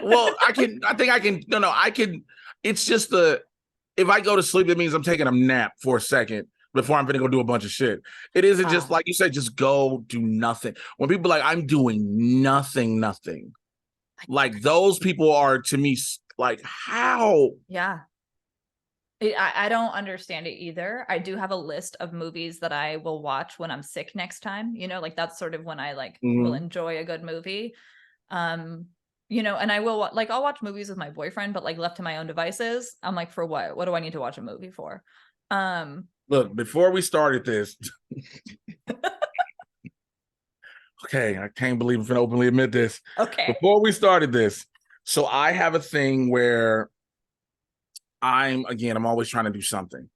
well, I can. I think I can. No, no, I can. It's just if I go to sleep, it means I'm taking a nap for a second before I'm gonna go do a bunch of shit. It isn't just Ah, like you said, just go do nothing. When people are like, I'm doing nothing. Like those people are to me like how? yeah. I don't understand it either. I do have a list of movies that I will watch when I'm sick next time. Like that's sort of when I like will Mhm. enjoy a good movie. Um, and I will like I'll watch movies with my boyfriend, but like left to my own devices, I'm like, for what? What do I need to watch a movie for? Um, Look, before we started this, okay, I can't believe I'm gonna openly admit this. okay. Before we started this, so I have a thing where I'm always trying to do something.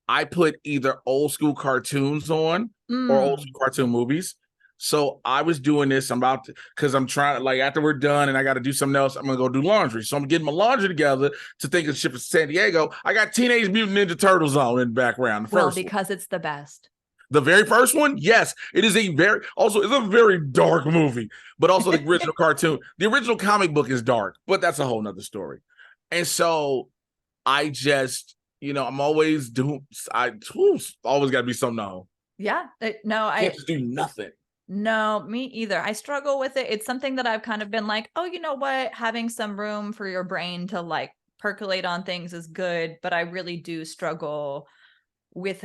I put either old school cartoons on or old Mm, school cartoon movies. So I was doing this. I'm about to, because I'm trying, like, after we're done and I got to do something else, I'm going to go do laundry. So I'm getting my laundry together to think of ship to San Diego. I got Teenage Mutant Ninja Turtles on in the background. The well, first one. because it's the best. The very first one, yes, it is it's a very dark movie, but also the original cartoon. The original comic book is dark, but that's a whole nother story. And so I just, I'm always doing. Always got to be something now. Yeah. No, Can't just do nothing. no, me either. I struggle with it. It's something that I've kind of been like, oh, you know what? Having some room for your brain to like percolate on things is good, but I really do struggle with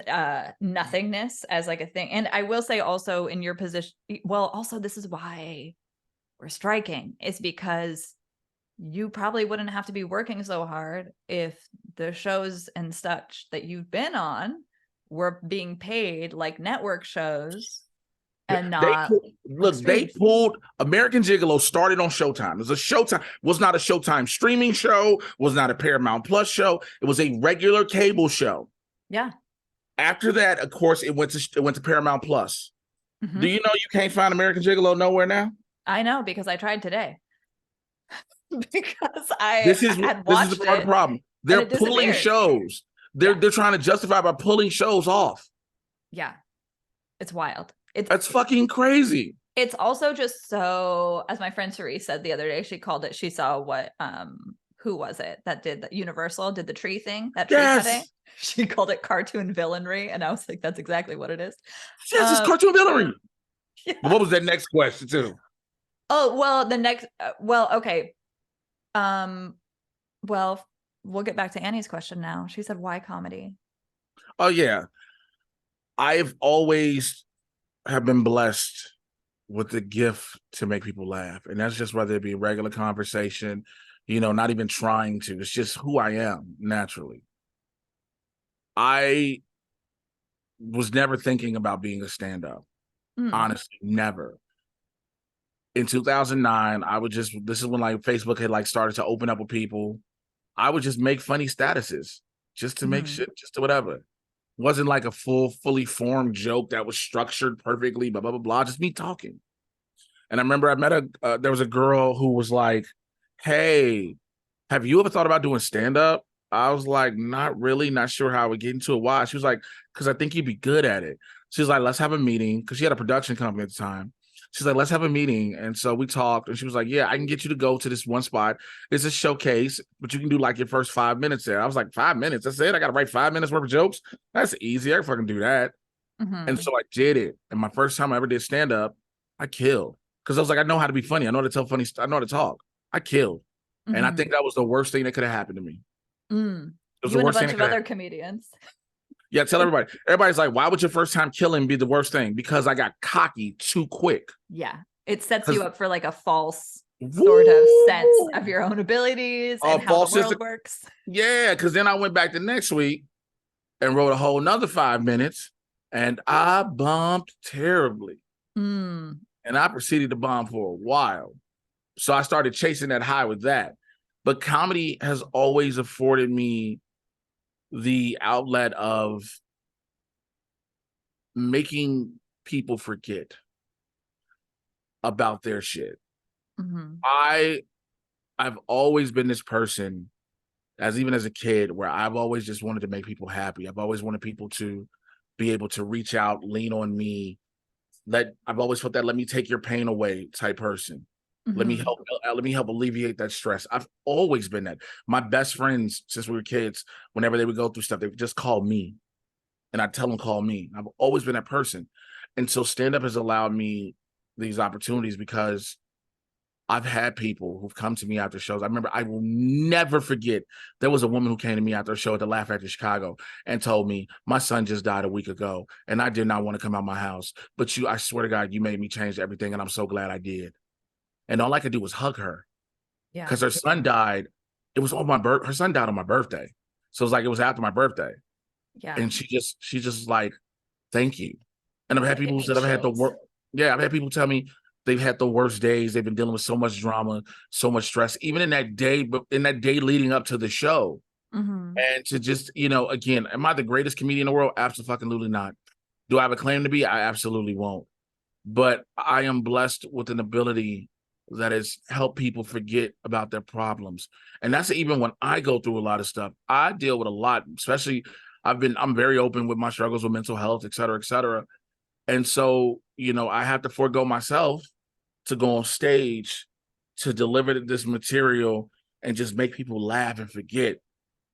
nothingness as like a thing. And I will say also in your position, well, also this is why we're striking, is because you probably wouldn't have to be working so hard if the shows and such that you've been on were being paid like network shows and not like They streams. pulled American Gigolo started on Showtime. It was a Showtime, was not a Showtime streaming show, was not a Paramount Plus show. It was a regular cable show. Yeah. After that, of course, it went to Paramount Plus. Do Hmm. you know you can't find American Gigolo nowhere now? I know because I tried today because I This is had this is the watched part of the it problem. and They're it pulling disappeared. shows. They're Yeah. they're trying to justify by pulling shows off. Yeah. It's wild. It's That's fucking crazy. it's also just so, as my friend Cerise said the other day, she called it, she saw what who was it that did the Universal did the tree thing, that tree cutting. Yes. She called it cartoon villainry, and I was like, that's exactly what it is. Yes, it's Um cartoon villainy. But yeah. what was that next question too? Oh, well, the next well, okay. Um well, we'll get back to Annie's question now. She said, why comedy? Oh yeah. I've always have been blessed with the gift to make people laugh. And that's just whether it be a regular conversation, not even trying to. It's just who I am naturally. I was never thinking about being a stand-up. Mm, Honestly, never. In 2009, this is when like Facebook had like started to open up with people. I would just make funny statuses just to make mm, shit, just to whatever. Wasn't like a fully formed joke that was structured perfectly, blah, blah, blah, blah. Just me talking. And I remember I met there was a girl who was like, hey, have you ever thought about doing stand-up? I was like, not really, not sure how I would get into it. Why? She was like, because I think you'd be good at it. She's like, let's have a meeting. Because she had a production company at the time. She's like, let's have a meeting. And so we talked, and she was like, yeah, I can get you to go to this one spot. It's a showcase, but you can do like your first 5 minutes there. I was like, 5 minutes? That's it? I got to write 5 minutes worth of jokes? That's easy. I can fucking do that. And mm-hmm, so I did it. And my first time I ever did stand-up, I killed. Because I was like, I know how to be funny. I know how to tell funny I know how to talk. I killed. And I mm-hmm, think that was the worst thing that could have happened to me. mm. It was You the and a worst thing bunch that of could have other happened. comedians. Yeah, tell everybody. Everybody's like, why would your first time killing be the worst thing? Because I got cocky too quick. Yeah. It sets you Because up for like a false sort of sense woo, of your own abilities and how the false sense world of, works. yeah. Because then I went back the next week and wrote a whole nother 5 minutes, and I bombed terribly. Mm, And I proceeded to bomb for a while. So I started chasing that high with that. But comedy has always afforded me the outlet of making people forget about their shit. mm-hmm, I've always been this person, even as a kid, where I've always just wanted to make people happy. I've always wanted people to be able to reach out, lean on me. I've always felt that let me take your pain away type person. Mhm. Let me help alleviate that stress. I've always been that. My best friends since we were kids, whenever they would go through stuff, they would just call me. And I tell them call me. I've always been that person. And so stand up has allowed me these opportunities because I've had people who've come to me after shows. I remember I will never forget. There was a woman who came to me after a show at the Laugh Factory Chicago and told me my son just died a week ago, and I did not want to come out my house. But I swear to God, you made me change everything, and I'm so glad I did. And all I could do was hug her Yeah. because her son died. It was on my birth. Her son died on my birthday, so it was like it was after my birthday, Yeah. and she just like, thank you. And I've Oh, had that gave people who me said I've had the chills. work. Yeah, I've had people tell me they've had the worst days. They've been dealing with so much drama, so much stress, even in that day, but in that day leading up to the show. Mhm. And to just, again, am I the greatest comedian in the world? Absolutely not. Do I have a claim to be? I absolutely won't. But I am blessed with an ability that has helped people forget about their problems. And that's even when I go through a lot of stuff. I deal with a lot, especially I'm very open with my struggles with mental health, et cetera, et cetera. And so, I have to forego myself to go on stage to deliver this material and just make people laugh and forget.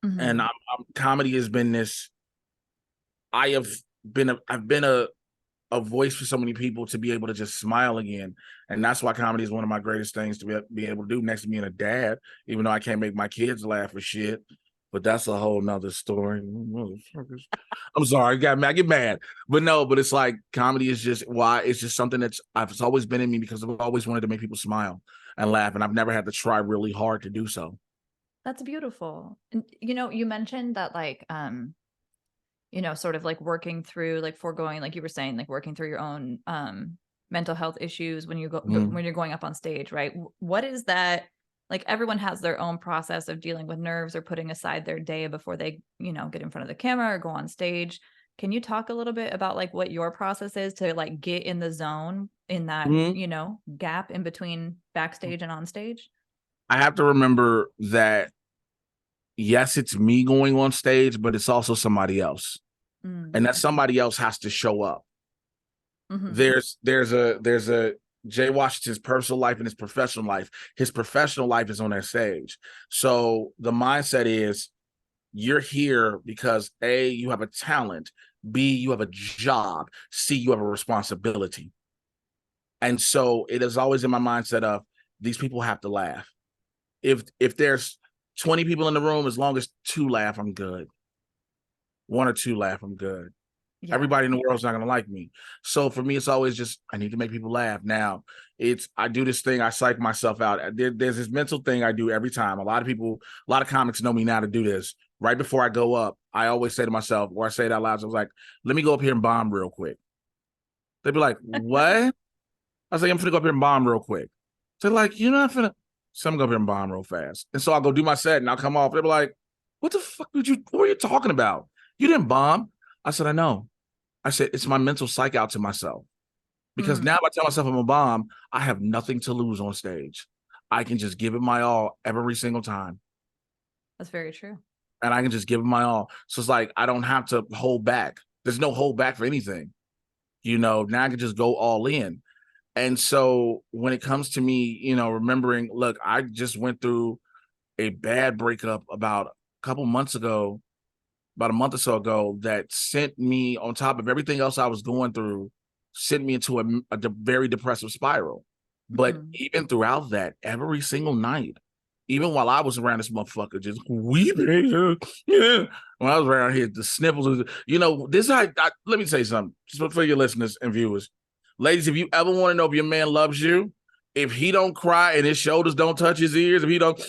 And Mhm. comedy has been this. I've been a voice for so many people to be able to just smile again, and that's why comedy is one of my greatest things to be able to do. Next to being a dad, even though I can't make my kids laugh for shit, but that's a whole nother story. Motherfuckers. I'm sorry, I get mad, but no, but it's like comedy is just why it's just something it's always been in me because I've always wanted to make people smile and laugh, and I've never had to try really hard to do so. That's beautiful. And you mentioned that sort of like working through like foregoing, like you were saying, like working through your own mental health issues when Mm. when you're going up on stage, right? What is that? Like everyone has their own process of dealing with nerves or putting aside their day before they, get in front of the camera or go on stage. Can you talk a little bit about like what your process is to like get in the zone in that, Mm. gap in between backstage and on stage? I have to remember that yes, it's me going on stage, but it's also somebody else. And Mm. that somebody else has to show up. Hmm. There's a Jay Washington's personal life and his professional life. His professional life is on that stage. So the mindset is you're here because A, you have a talent, B, you have a job, C, you have a responsibility. And so it is always in my mindset of these people have to laugh. If there's 20 people in the room, as long as two laugh, I'm good. One or two laugh, I'm good. Yeah. Everybody in the world's not gonna like me. So for me, it's always just I need to make people laugh. Now, I do this thing, I psych myself out. There's this mental thing I do every time. A lot of comics know me now to do this. Right before I go up, I always say to myself, or I say it out loud, I was like, let me go up here and bomb real quick. They'd be like, what? I was like, I'm gonna go up here and bomb real quick. So they're like, you're not finna. So I'm gonna go up here and bomb real fast. And so I'll go do my set and I'll come off. They'll be like, what the fuck what were you talking about? You didn't bomb. I said, I know. I said, it's my mental psych out to myself. Because Mm. now if I tell myself I'm a bomb, I have nothing to lose on stage. I can just give it my all every single time. That's very true. And I can just give it my all. So it's like I don't have to hold back. There's no hold back for anything. Now I can just go all in. And so when it comes to me, remembering, look, I just went through a bad breakup about a couple months ago, about a month or so ago, that sent me on top of everything else I was going through, sent me into a very depressive spiral. But Mhm. even throughout that, every single night, even while I was around this motherfucker just weeping, yeah, when I was around here, the sniffles, this let me say something, just for your listeners and viewers. Ladies, if you ever want to know if your man loves you, if he don't cry and his shoulders don't touch his ears, if he don't,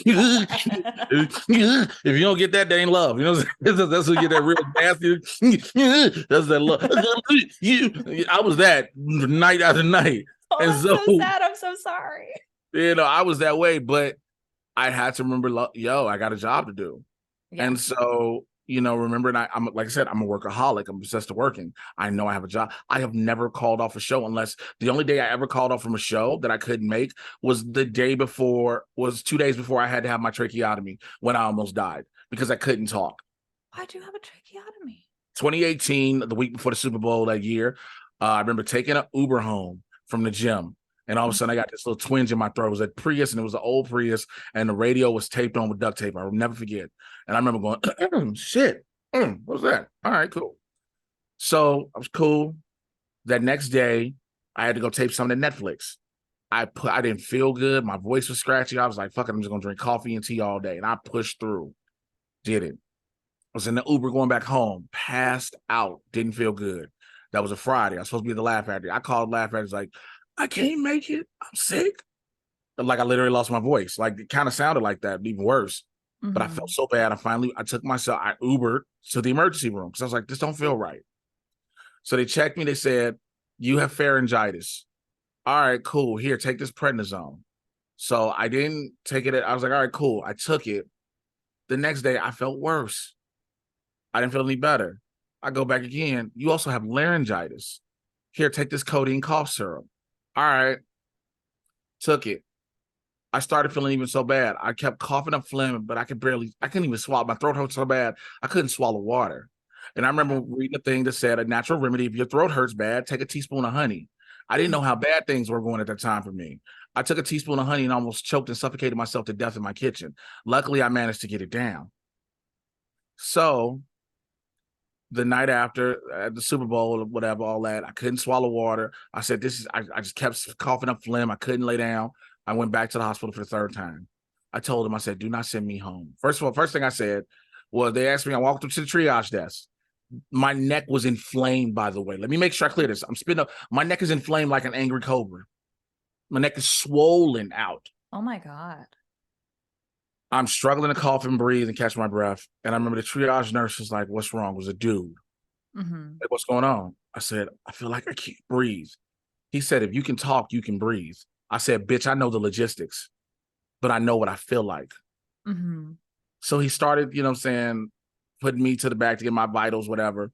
if you don't get that, they ain't love. That's when you get that real nasty. That's that love. I was that night after night, Oh, and that's so so sad. I'm so sorry. I was that way, but I had to remember, I got a job to do. Yeah. And so, remembering I'm like I said, I'm a workaholic. I'm obsessed with working. I know I have a job. I have never called off a show unless the only day I ever called off from a show that I couldn't make was 2 days before I had to have my tracheotomy when I almost died because I couldn't talk. Why'd you have a tracheotomy? 2018, the week before the Super Bowl that year. I remember taking an Uber home from the gym. And all of a sudden, I got this little twinge in my throat. It was a Prius, and it was an old Prius, and the radio was taped on with duct tape. I'll never forget. And I remember going, shit, what was that? All right, cool. So I was cool. That next day, I had to go tape something to Netflix. I didn't feel good. My voice was scratchy. I was like, fuck it, I'm just gonna drink coffee and tea all day. And I pushed through. Did it. I was in the Uber going back home, passed out, didn't feel good. That was a Friday. I was supposed to be at the Laugh Factory. I called Laugh Factory, like, I can't make it. I'm sick. Like I literally lost my voice. Like it kind of sounded like that, even worse. But I felt so bad. I took myself, I Ubered to the emergency room because I was like, this don't feel right. So they checked me. They said, you have pharyngitis. All right, cool. Here, take this prednisone. So I didn't take it. I was like, all right, cool. I took it. The next day, I felt worse. I didn't feel any better. I go back again. You also have laryngitis. Here, take this codeine cough syrup. All right. Took it. I started feeling even so bad. I kept coughing up phlegm, but I couldn't even swallow. My throat hurt so bad, I couldn't swallow water. And I remember reading a thing that said a natural remedy, if your throat hurts bad, take a teaspoon of honey. I didn't know how bad things were going at that time for me. I took a teaspoon of honey and almost choked and suffocated myself to death in my kitchen. Luckily, I managed to get it down. So the night after at the Super Bowl or whatever, all that, I couldn't swallow water. I said, I just kept coughing up phlegm. I couldn't lay down. I went back to the hospital for the third time. I told them, I said, do not send me home. First of all, first thing I said was they asked me, I walked up to the triage desk. My neck was inflamed, by the way. Let me make sure I clear this. I'm spitting up. My neck is inflamed like an angry cobra. My neck is swollen out. Oh my God. I'm struggling to cough and breathe and catch my breath. And I remember the triage nurse was like, what's wrong? It was a dude. Like, what's going on? I said, I feel like I can't breathe. He said, if you can talk, you can breathe. I said, bitch, I know the logistics, but I know what I feel like. So he started, you know what I'm saying, putting me to the back to get my vitals, whatever.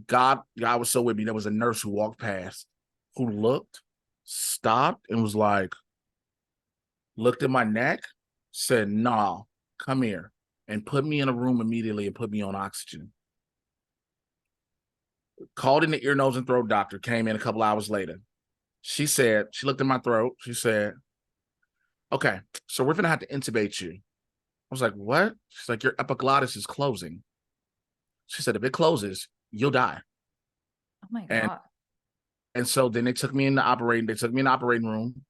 God was so with me. There was a nurse who walked past, who looked, stopped, and was like, looked at my neck, said, nah, come here, and put me in a room immediately and put me on oxygen. Called in the ear, nose, and throat doctor, came in a couple hours later. She said, she looked at my throat. She said, okay, so we're going to have to intubate you. I was like, what? She's like, your epiglottis is closing. She said, if it closes, you'll die. Oh my God. And so then they took me in the operating room.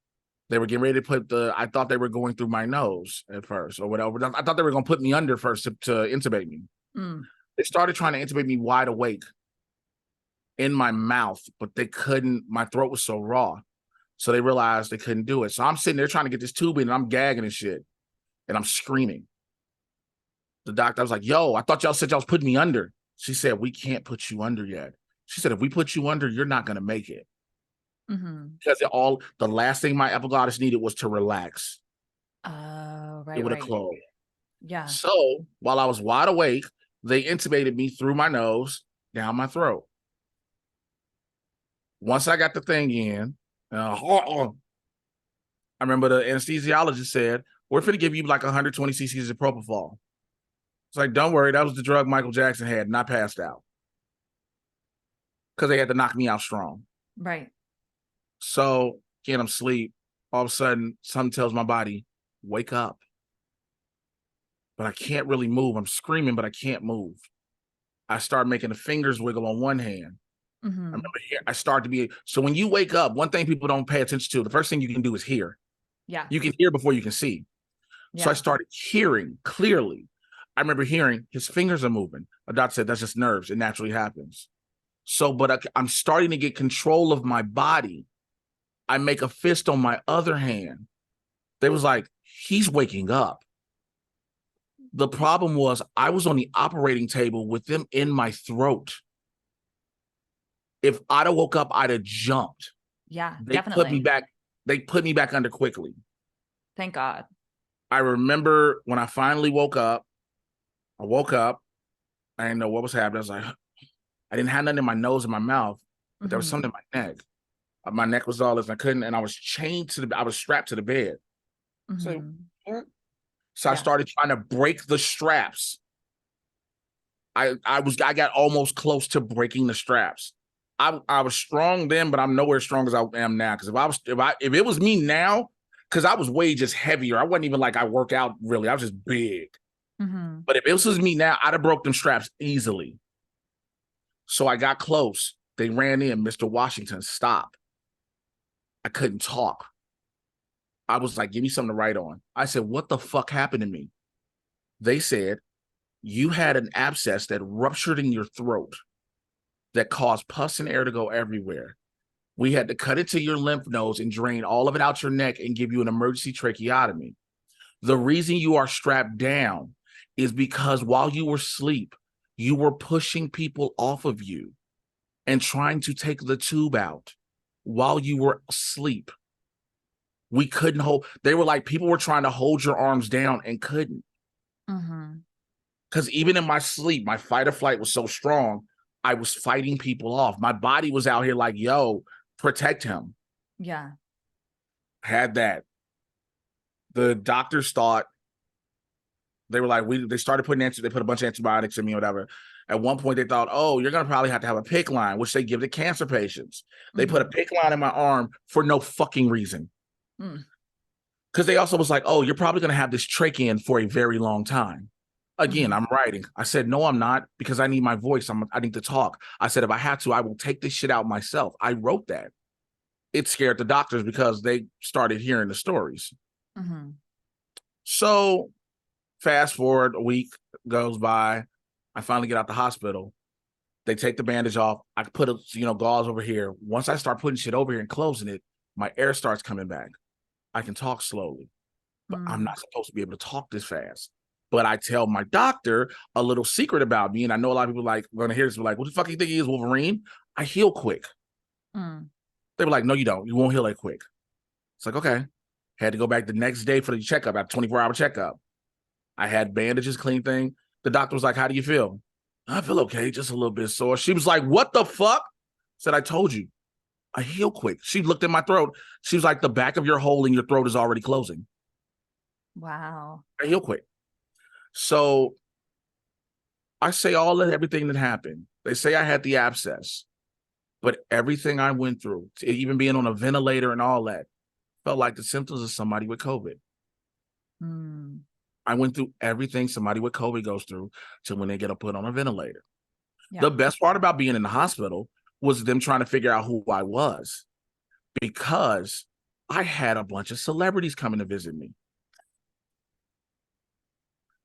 They were getting ready to put I thought they were going through my nose at first or whatever. I thought they were going to put me under first to intubate me. They started trying to intubate me wide awake in my mouth, but they couldn't. My throat was so raw. So they realized they couldn't do it. So I'm sitting there trying to get this tube in and I'm gagging and shit. And I'm screaming. The doctor, I was like, yo, I thought y'all said y'all was putting me under. She said, we can't put you under yet. She said, if we put you under, you're not going to make it. Because the last thing my epiglottis needed was to relax. Oh, right. It would have closed. Yeah. So while I was wide awake, they intubated me through my nose, down my throat. Once I got the thing in, I remember the anesthesiologist said, we're going to give you like 120 cc's of propofol. It's like, don't worry, that was the drug Michael Jackson had, and I passed out. Because they had to knock me out strong. Right. So, again, I'm asleep. All of a sudden, something tells my body, wake up. But I can't really move. I'm screaming, but I can't move. I start making the fingers wiggle on one hand. I remember here, I start to be, so when you wake up, one thing people don't pay attention to, the first thing you can do is hear. Yeah. You can hear before you can see. Yeah. So I started hearing clearly. I remember hearing his fingers are moving. A doctor said, that's just nerves. It naturally happens. So, but I'm starting to get control of my body. I make a fist on my other hand. They was like, he's waking up. The problem was I was on the operating table with them in my throat. If I'd have woke up, I'd have jumped. Yeah, definitely. They put me back under quickly. Thank God. I remember when I finally woke up, I didn't know what was happening. I was like, I didn't have nothing in my nose and my mouth, but there was something in my neck. My neck was all this, and I couldn't, and I was I was strapped to the bed. So I started trying to break the straps. I got almost close to breaking the straps. I was strong then, but I'm nowhere strong as I am now. Because if it was me now, because I was way just heavier. I wasn't even like I work out really. I was just big. Mm-hmm. But if it was me now, I'd have broke them straps easily. So I got close. They ran in. Mr. Washington, stop. I couldn't talk. I was like, give me something to write on. I said, what the fuck happened to me? They said, you had an abscess that ruptured in your throat that caused pus and air to go everywhere. We had to cut into your lymph nodes and drain all of it out your neck and give you an emergency tracheotomy. The reason you are strapped down is because while you were asleep, you were pushing people off of you and trying to take the tube out while you were asleep. We couldn't hold, they were like, people were trying to hold your arms down and couldn't. Mm-hmm. Because even in my sleep, my fight or flight was so strong, I was fighting people off. My body was out here like, yo, protect him. Yeah. Had that. The doctors thought, they were like, they started they put a bunch of antibiotics in me or whatever. At one point, they thought, oh, you're going to probably have to have a PICC line, which they give to cancer patients. They put a PICC line in my arm for no fucking reason. Because they also was like, oh, you're probably going to have this trach in for a very long time. Again, I'm writing. I said, no, I'm not, because I need my voice. I need to talk. I said, if I have to, I will take this shit out myself. I wrote that. It scared the doctors because they started hearing the stories. So fast forward, a week goes by. I finally get out the hospital. They take the bandage off. I put gauze over here. Once I start putting shit over here and closing it, my air starts coming back. I can talk slowly, but I'm not supposed to be able to talk this fast. But I tell my doctor a little secret about me, and I know a lot of people like going to hear this. Like, what the fuck do you think he is, Wolverine? I heal quick. They were like, no, you don't. You won't heal that quick. It's like, okay. Had to go back the next day for the checkup, at 24-hour checkup. I had bandages, clean thing. The doctor was like, how do you feel? I feel okay, just a little bit sore. She was like, what the fuck? Said, I told you. I heal quick. She looked at my throat. She was like, the back of your hole in your throat is already closing. Wow. I heal quick. So I say everything that happened. They say I had the abscess, but everything I went through, even being on a ventilator and all that, felt like the symptoms of somebody with COVID. I went through everything somebody with COVID goes through till when they get put on a ventilator. Yeah. The best part about being in the hospital was them trying to figure out who I was, because I had a bunch of celebrities coming to visit me.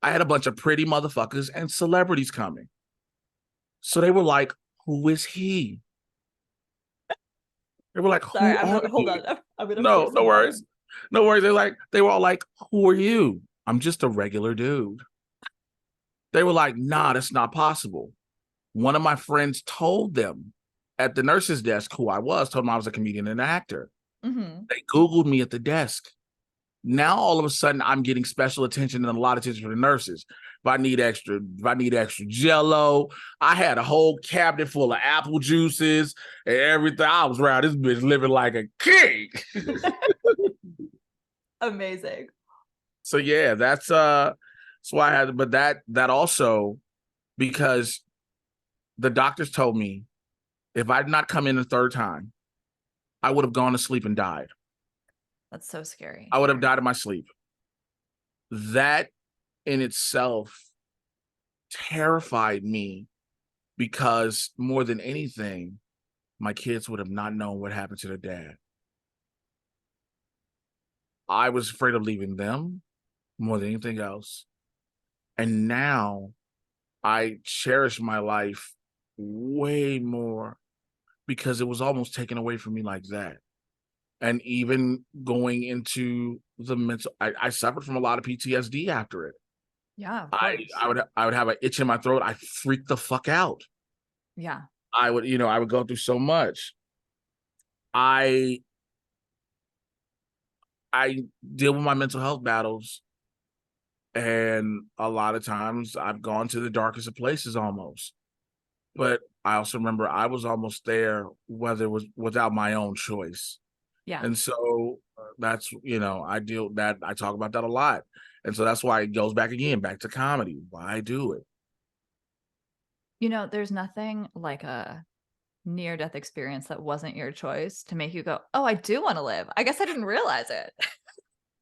I had a bunch of pretty motherfuckers and celebrities coming. So they were like, who is he? They were like, sorry, hold on. I'm gonna no worries. No worries. They were all like, who are you? I'm just a regular dude. They were like, nah, that's not possible. One of my friends told them at the nurse's desk who I was, told them I was a comedian and an actor. They Googled me at the desk. Now all of a sudden I'm getting special attention and a lot of attention from the nurses. If I need extra Jello, I had a whole cabinet full of apple juices and everything. I was around this bitch living like a king. Amazing. So yeah, that's why I had, but that also, because the doctors told me if I'd not come in a third time, I would have gone to sleep and died. That's so scary. I would have died in my sleep. That in itself terrified me, because more than anything, my kids would have not known what happened to their dad. I was afraid of leaving them more than anything else. And now I cherish my life way more because it was almost taken away from me like that. And even going into the mental, I suffered from a lot of PTSD after it. Yeah, I would have an itch in my throat. I freaked the fuck out. Yeah. I would go through so much. I deal with my mental health battles, and a lot of times I've gone to the darkest of places almost. But I also remember I was almost there, whether it was without my own choice. Yeah. And so that's, I talk about that a lot. And so that's why it goes back to comedy, why I do it. There's nothing like a near-death experience that wasn't your choice to make you go, oh, I do want to live. I guess I didn't realize it.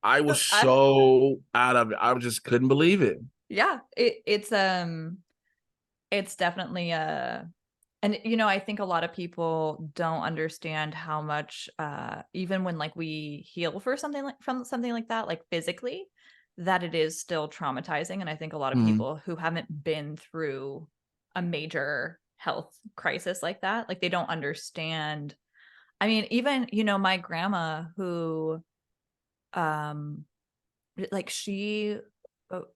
I was I, so out of it. I just couldn't believe it. yeah, it's definitely and I think a lot of people don't understand how much even when like we heal for something like from something like that, like physically, that it is still traumatizing. And I think a lot of Mhm. people who haven't been through a major health crisis like that, like they don't understand. I mean, even my grandma who um like she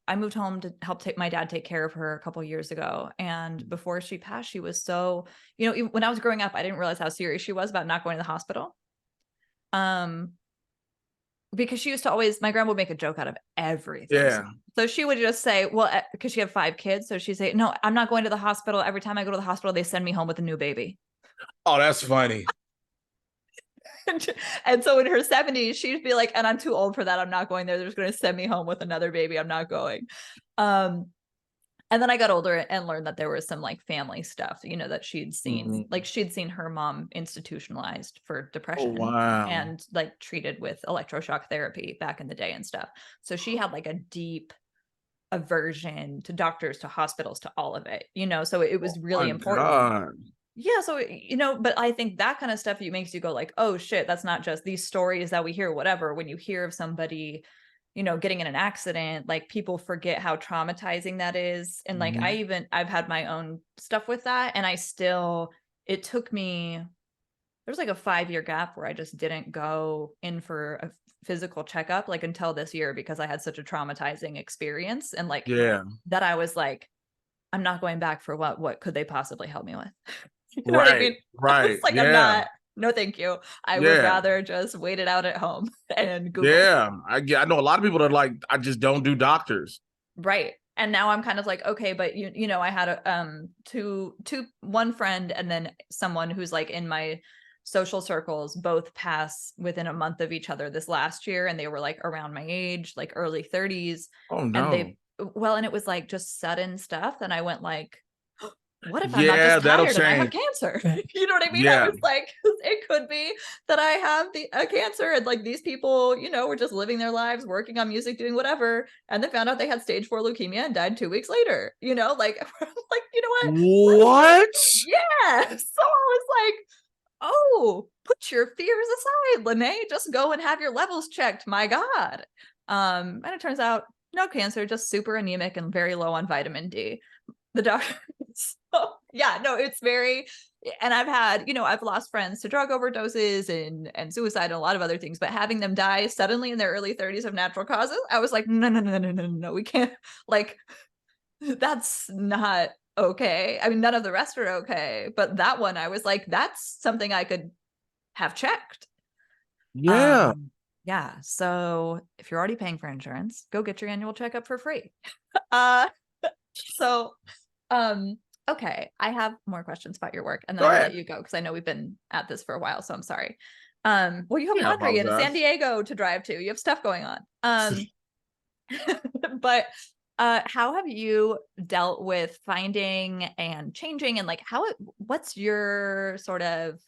I moved home to help take my dad take care of her a couple years ago. And before she passed, she was so, even when I was growing up, I didn't realize how serious she was about not going to the hospital. Um, because she used to always, my grandma would make a joke out of everything. Yeah. So she would just say, well, because she had 5 kids. So she'd say, no, I'm not going to the hospital. Every time I go to the hospital, they send me home with a new baby. Oh, that's funny. And so in her 70s, she'd be like, and I'm too old for that. I'm not going there. They're just going to send me home with another baby. I'm not going. Um, and then I got older and learned that there was some like family stuff, that she'd seen. Mhm. Like she'd seen her mom institutionalized for Oh, depression wow. and like treated with electroshock therapy back in the day and stuff. So she had like a deep aversion to doctors, to hospitals, to all of it, so it Oh was really my important. God. Yeah, so but I think that kind of stuff makes you go like, oh shit, that's not just these stories that we hear, whatever. When you hear of somebody, getting in an accident, like people forget how traumatizing that is. And like Mhm. I've had my own stuff with that, and it took me, there's like a 5-year gap where I just didn't go in for a physical checkup like until this year because I had such a traumatizing experience, and like Yeah. that I was like, I'm not going back for what could they possibly help me with? You know what I Right. mean? I was Right. like, I'm Yeah. not, no, thank you. I would Yeah. rather just wait it out at home and Google. Yeah. I know a lot of people that are like, I just don't do doctors. Right. And now I'm kind of like, okay, but I had a one friend and then someone who's like in my social circles both pass within a month of each other this last year, and they were like around my age, like early 30s. Oh And no. and it was like just sudden stuff. And I went like, what if I'm not Yeah, just that'll tired and I have change. cancer? You know what I mean? I Yeah. was like, it could be that I have a cancer, and like these people, were just living their lives, working on music, doing whatever, and then found out they had stage 4 leukemia and died 2 weeks later. Like, like, you know what? Let's just, What? yeah. So I was like, oh, put your fears aside, Lene. Just go and have your levels checked. My God. And it turns out no cancer, just super anemic and very low on vitamin D. The doctor. So, yeah, no, it's very, and I've had, I've lost friends to drug overdoses and suicide and a lot of other things, but having them die suddenly in their early 30s of natural causes, I was like, no, no, no, no, no, no, we can't, like, that's not okay. I mean, none of the rest are okay, but that one, I was like, that's something I could have checked. Yeah. Yeah. So if you're already paying for insurance, go get your annual checkup for free. Uh, so Um, okay, I have more questions about your work, and then Go I will let ahead. you go because I know we've been at this for a while, so I'm sorry. Well, you have Yeah, I laundry in San apologize. Diego to drive to. You have stuff going on. But how have you dealt with finding and changing, and like what's your sort of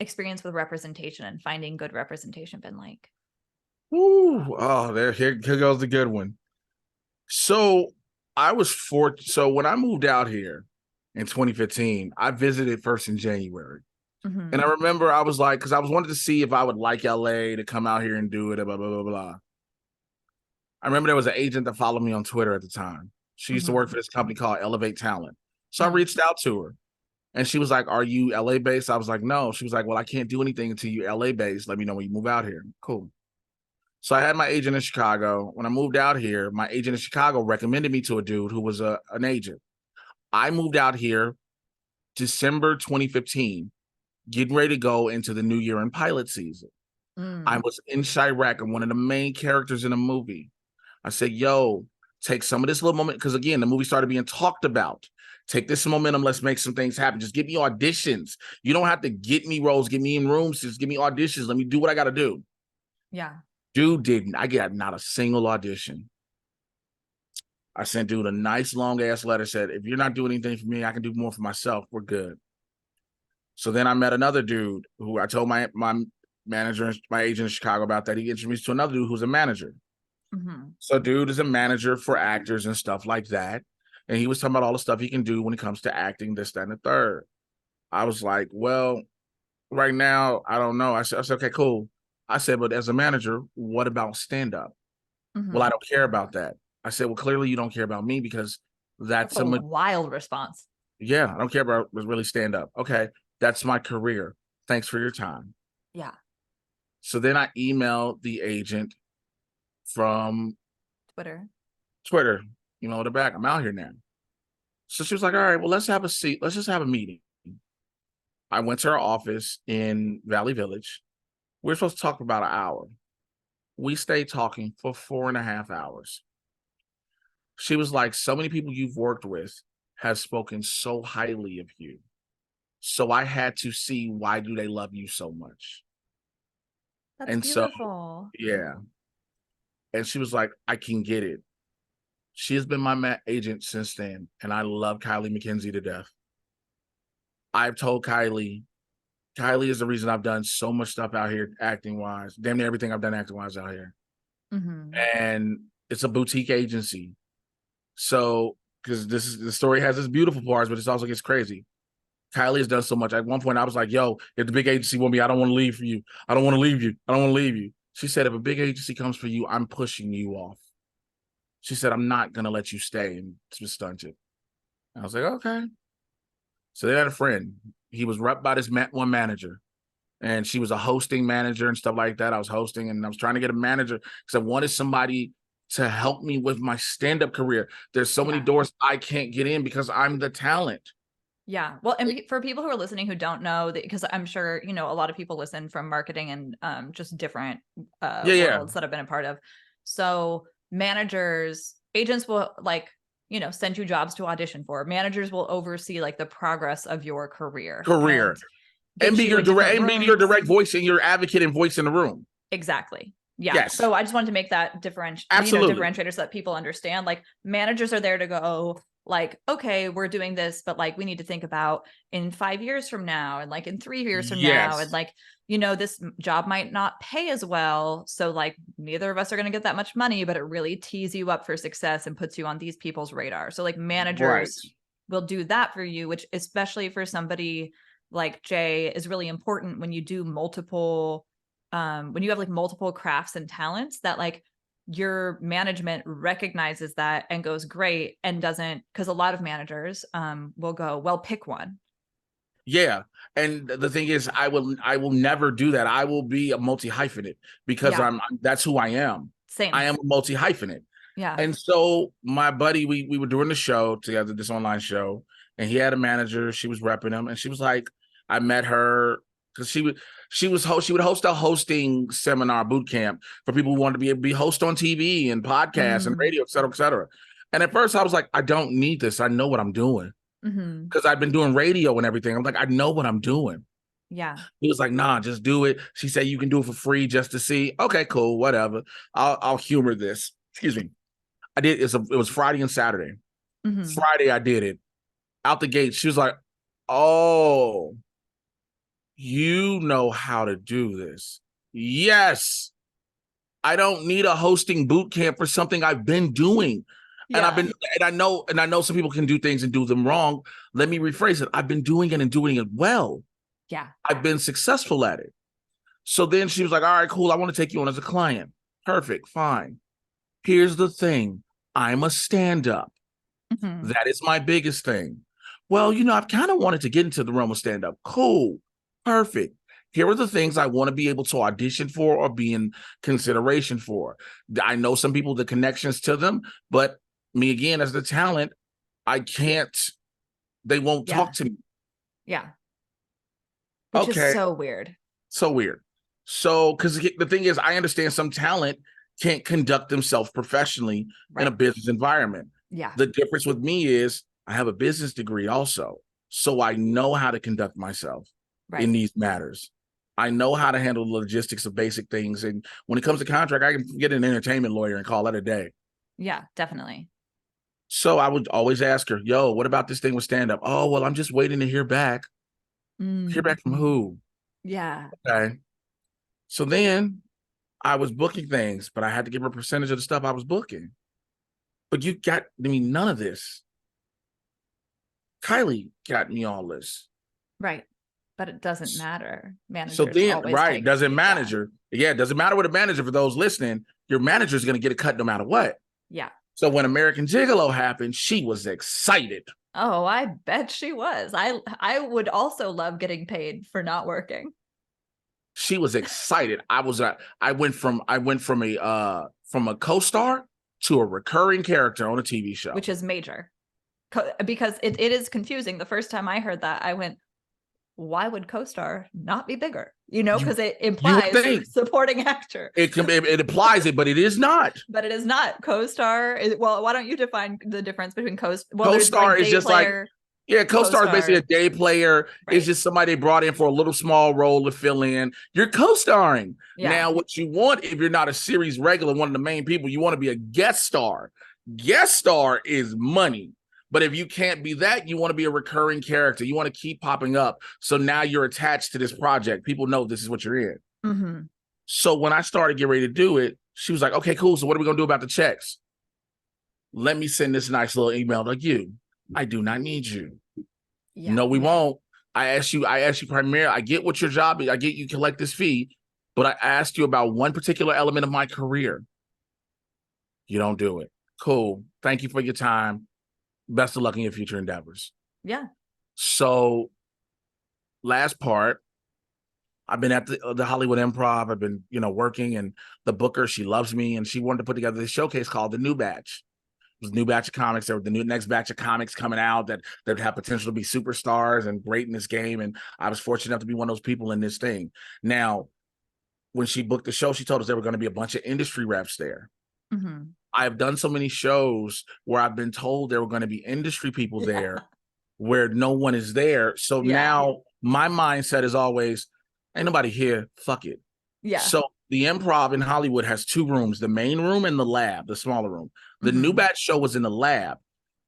experience with representation and finding good representation been like? Ooh, oh, here goes the good one. So I was so when I moved out here in 2015, I visited first in January. And I Mm-hmm. remember I was like, because I was wanted to see if I would like LA to come out here and do it, blah, blah, blah, blah. I remember there was an agent that followed me on Twitter at the time. She used to work Mm-hmm. for this company called Elevate Talent. So I Mm. reached out to her and she was like, are you LA based? I was like, no. She was like, well, I can't do anything until you're LA based. Let me know when you move out here. Cool. So I had my agent in Chicago. When I moved out here, my agent in Chicago recommended me to a dude who was an agent. I moved out here December 2015, getting ready to go into the New Year in pilot season. I Mm. was in Chirac. I'm one of the main characters in the movie. I said, yo, take some of this little moment. Because again, the movie started being talked about. Take this momentum. Let's make some things happen. Just give me auditions. You don't have to get me roles, get me in rooms. Just give me auditions. Let me do what I got to do. Yeah. Dude didn't. I got not a single audition. I sent dude a nice long ass letter, said, if you're not doing anything for me, I can do more for myself. We're good. So then I met another dude who I told my manager, my agent in Chicago about that. He introduced me to another dude who's a manager. Mm-hmm. So dude is a manager for actors and stuff like that. And he was talking about all the stuff he can do when it comes to acting, this, that, and the third. I was like, well, right now, I don't know. I said, okay, cool. I said, but as a manager, what about stand-up? Well, I Mm-hmm. don't care about that. I said, well, clearly you don't care about me because That's that's a someone. wild response. Yeah, I don't care about really stand-up. Okay, that's my career. Thanks for your time. Yeah. So then I emailed the agent from Twitter. Twitter, the back. I'm out here now. So she was like, all right, well, let's have a seat. Let's just have a meeting. I went to her office in Valley Village. We were supposed to talk for about an hour. We stayed talking for 4.5 hours. She was like, so many people you've worked with have spoken so highly of you. So I had to see, why do they love you so much? That's And so, beautiful. yeah. And she was like, I can get it. She has been my agent since then. And I love Kylie McKenzie to death. I've told Kylie is the reason I've done so much stuff out here acting wise. Damn near everything I've done acting wise out here. Mm-hmm. And it's a boutique agency. So, because the story has its beautiful parts, but it also gets crazy. Kylie has done so much. At one point, I was like, yo, if the big agency want me, I don't want to leave for you. I don't want to leave you. I don't want to leave you. She said, if a big agency comes for you, I'm pushing you off. She said, I'm not going to let you stay and just stunt it. I was like, okay. So they had a friend. He was rep by this one manager. And she was a hosting manager and stuff like that. I was hosting and I was trying to get a manager because I wanted somebody to help me with my stand-up career. There's so many doors I can't get in because I'm the talent. Yeah. Well, and for people who are listening who don't know, because I'm sure, a lot of people listen from marketing and just different worlds that I've been a part of. So agents will send you jobs to audition for. Managers will oversee like the progress of your career. And be your direct voice and your advocate and voice in the room. Exactly. Yeah. Yes. So I just wanted to make that differentiator so that people understand, like, managers are there to go, like, okay, we're doing this, but like, we need to think about in 5 years from now, and like in 3 years from now, and like, this job might not pay as well. So like, neither of us are going to get that much money, but it really tees you up for success and puts you on these people's radar. So like, managers will do that for you, which especially for somebody like Jay is really important when you do multiple when you have like multiple crafts and talents, that like your management recognizes that and goes, great, and doesn't, because a lot of managers will go, well, pick one. Yeah. And the thing is, I will never do that. I will be a multi-hyphenate because that's who I am. Same. I am a multi-hyphenate. Yeah. And so my buddy, we were doing the show together, this online show, and he had a manager. She was repping him, and she was like, I met her because she would host a hosting seminar boot camp for people who wanted to be able to be host on TV and podcasts and radio, et cetera, et cetera. And at first I was like, I don't need this. I know what I'm doing. Because I've been doing radio and everything. I'm like, I know what I'm doing. Yeah. He was like, nah, just do it. She said you can do it for free just to see. Okay, cool, whatever. I'll humor this. Excuse me. I did. It was Friday and Saturday. Friday I did it. Out the gate, she was like, oh, you know how to do this. Yes. I don't need a hosting boot camp for something I've been doing. Yeah. And I know some people can do things and do them wrong. Let me rephrase it. I've been doing it and doing it well. Yeah. I've been successful at it. So then she was like, all right, cool. I want to take you on as a client. Perfect. Fine. Here's the thing. I'm a stand-up. That is my biggest thing. Well, I've kind of wanted to get into the realm of stand-up. Cool. Perfect. Here are the things I want to be able to audition for or be in consideration for. I know some people, the connections to them, but me again, as the talent, I can't, they won't talk to me. Yeah. Which is so weird. So weird. So, because the thing is, I understand some talent can't conduct themselves professionally in a business environment. Yeah. The difference with me is I have a business degree also. So I know how to conduct myself in these matters. I know how to handle the logistics of basic things. And when it comes to contract, I can get an entertainment lawyer and call it a day. Yeah, definitely. So I would always ask her, yo, what about this thing with stand up? Oh, well, I'm just waiting to hear back. Hear back from who? Yeah. Okay. So then I was booking things, but I had to give her a percentage of the stuff I was booking. But you got, I mean, none of this. Kylie got me all this. Right. But it doesn't matter. So Managers then, always right, take, doesn't yeah. manager. Yeah, it doesn't matter what a manager, for those listening, your manager is going to get a cut no matter what. Yeah. So when American Gigolo happened, she was excited. Oh, I bet she was. I would also love getting paid for not working. She was excited. I went from a co-star to a recurring character on a TV show. Which is major. Because it is confusing. The first time I heard that, I went, why would co-star not be bigger? You know, because it implies supporting actor. It applies it, but it is not. But it is not. Co-star. Well, why don't you define the difference between co-star is just player, like, yeah, co-star is basically a day player. Right. It's just somebody they brought in for a little small role to fill in. You're co-starring. Yeah. Now, what you want, if you're not a series regular, one of the main people, you want to be a guest star. Guest star is money. But if you can't be that, you want to be a recurring character. You want to keep popping up. So now you're attached to this project. People know this is what you're in. Mm-hmm. So when I started getting ready to do it, she was like, okay, cool. So what are we going to do about the checks? Let me send this nice little email to you. I do not need you. Yeah. No, we won't. I asked you primarily, I get what your job is. I get you collect this fee, but I asked you about one particular element of my career. You don't do it. Cool. Thank you for your time. Best of luck in your future endeavors. Yeah. So last part, I've been at the Hollywood Improv. I've been, working, and the booker, she loves me, and she wanted to put together this showcase called The New Batch. It was a new batch of comics. There were the next batch of comics coming out that have potential to be superstars and great in this game. And I was fortunate enough to be one of those people in this thing. Now, when she booked the show, she told us there were going to be a bunch of industry reps there. Mm-hmm. I've done so many shows where I've been told there were going to be industry people there where no one is there. So now my mindset is always, ain't nobody here. Fuck it. Yeah. So the Improv in Hollywood has two rooms, the main room and the lab, the smaller room. The New Batch show was in the lab.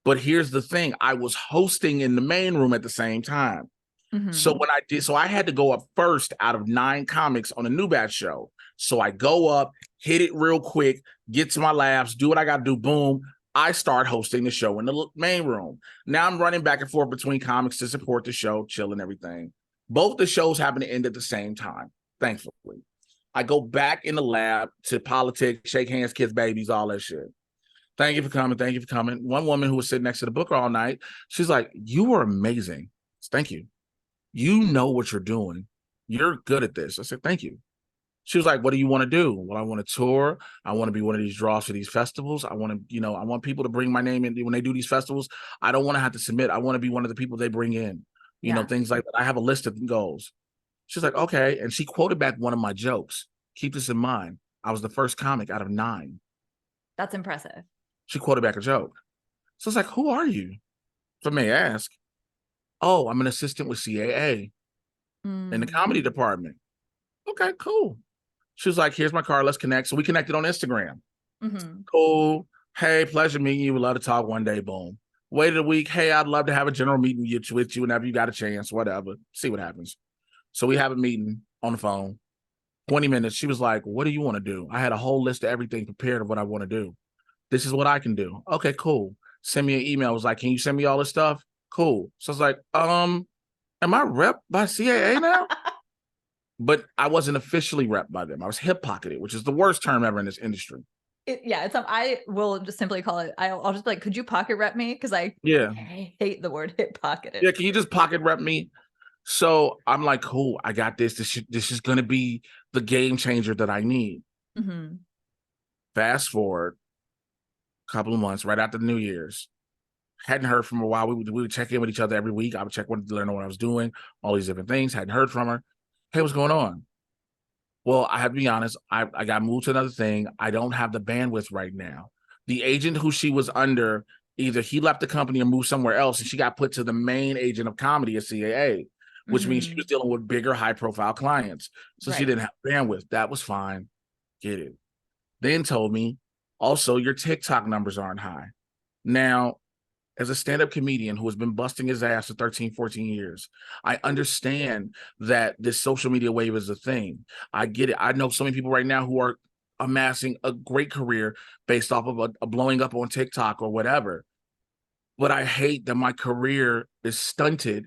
But here's the thing. I was hosting in the main room at the same time. Mm-hmm. So when I had to go up first out of 9 comics on a New Batch show. So I go up, hit it real quick, get to my labs, do what I got to do. Boom. I start hosting the show in the main room. Now I'm running back and forth between comics to support the show, chill and everything. Both the shows happen to end at the same time, thankfully. I go back in the lab to politics, shake hands, kiss babies, all that shit. Thank you for coming. Thank you for coming. One woman who was sitting next to the booker all night, she's like, you were amazing. Thank you. You know what you're doing. You're good at this. I said, thank you. She was like, what do you want to do? Well, I want to tour. I want to be one of these draws for these festivals. I want to, I want people to bring my name in when they do these festivals. I don't want to have to submit. I want to be one of the people they bring in, things like that. I have a list of goals. She's like, okay. And she quoted back one of my jokes. Keep this in mind. I was the first comic out of 9. That's impressive. She quoted back a joke. So it's like, who are you? If I may ask. Oh, I'm an assistant with CAA in the comedy department. Okay, cool. She was like, here's my card. Let's connect. So we connected on Instagram. Mm-hmm. Cool. Hey, pleasure meeting you. We'd love to talk one day. Boom. Waited a week. Hey, I'd love to have a general meeting with you whenever you got a chance, whatever. See what happens. So we have a meeting on the phone. 20 minutes. She was like, what do you want to do? I had a whole list of everything prepared of what I want to do. This is what I can do. Okay, cool. Send me an email. I was like, can you send me all this stuff? Cool. So I was like, am I rep by CAA now? But I wasn't officially rep by them. I was hip pocketed, which is the worst term ever in this industry. I will just simply call it. I'll just be like, could you pocket rep me? Because I hate the word hip pocketed. Yeah, can you just pocket rep me? So I'm like, cool, I got this. This is going to be the game changer that I need. Mm-hmm. Fast forward a couple of months, right after New Year's. Hadn't heard from her a while. We would check in with each other every week. I would check to learn what I was doing, all these different things. Hadn't heard from her. Hey, what's going on? Well, I have to be honest. I got moved to another thing. I don't have the bandwidth right now. The agent who she was under, either he left the company or moved somewhere else, and she got put to the main agent of comedy at CAA, which means she was dealing with bigger, high-profile clients. So she didn't have bandwidth. That was fine. Get it. Then told me, also, your TikTok numbers aren't high. Now, as a stand-up comedian who has been busting his ass for 13, 14 years, I understand that this social media wave is a thing. I get it. I know so many people right now who are amassing a great career based off of a blowing up on TikTok or whatever. But I hate that my career is stunted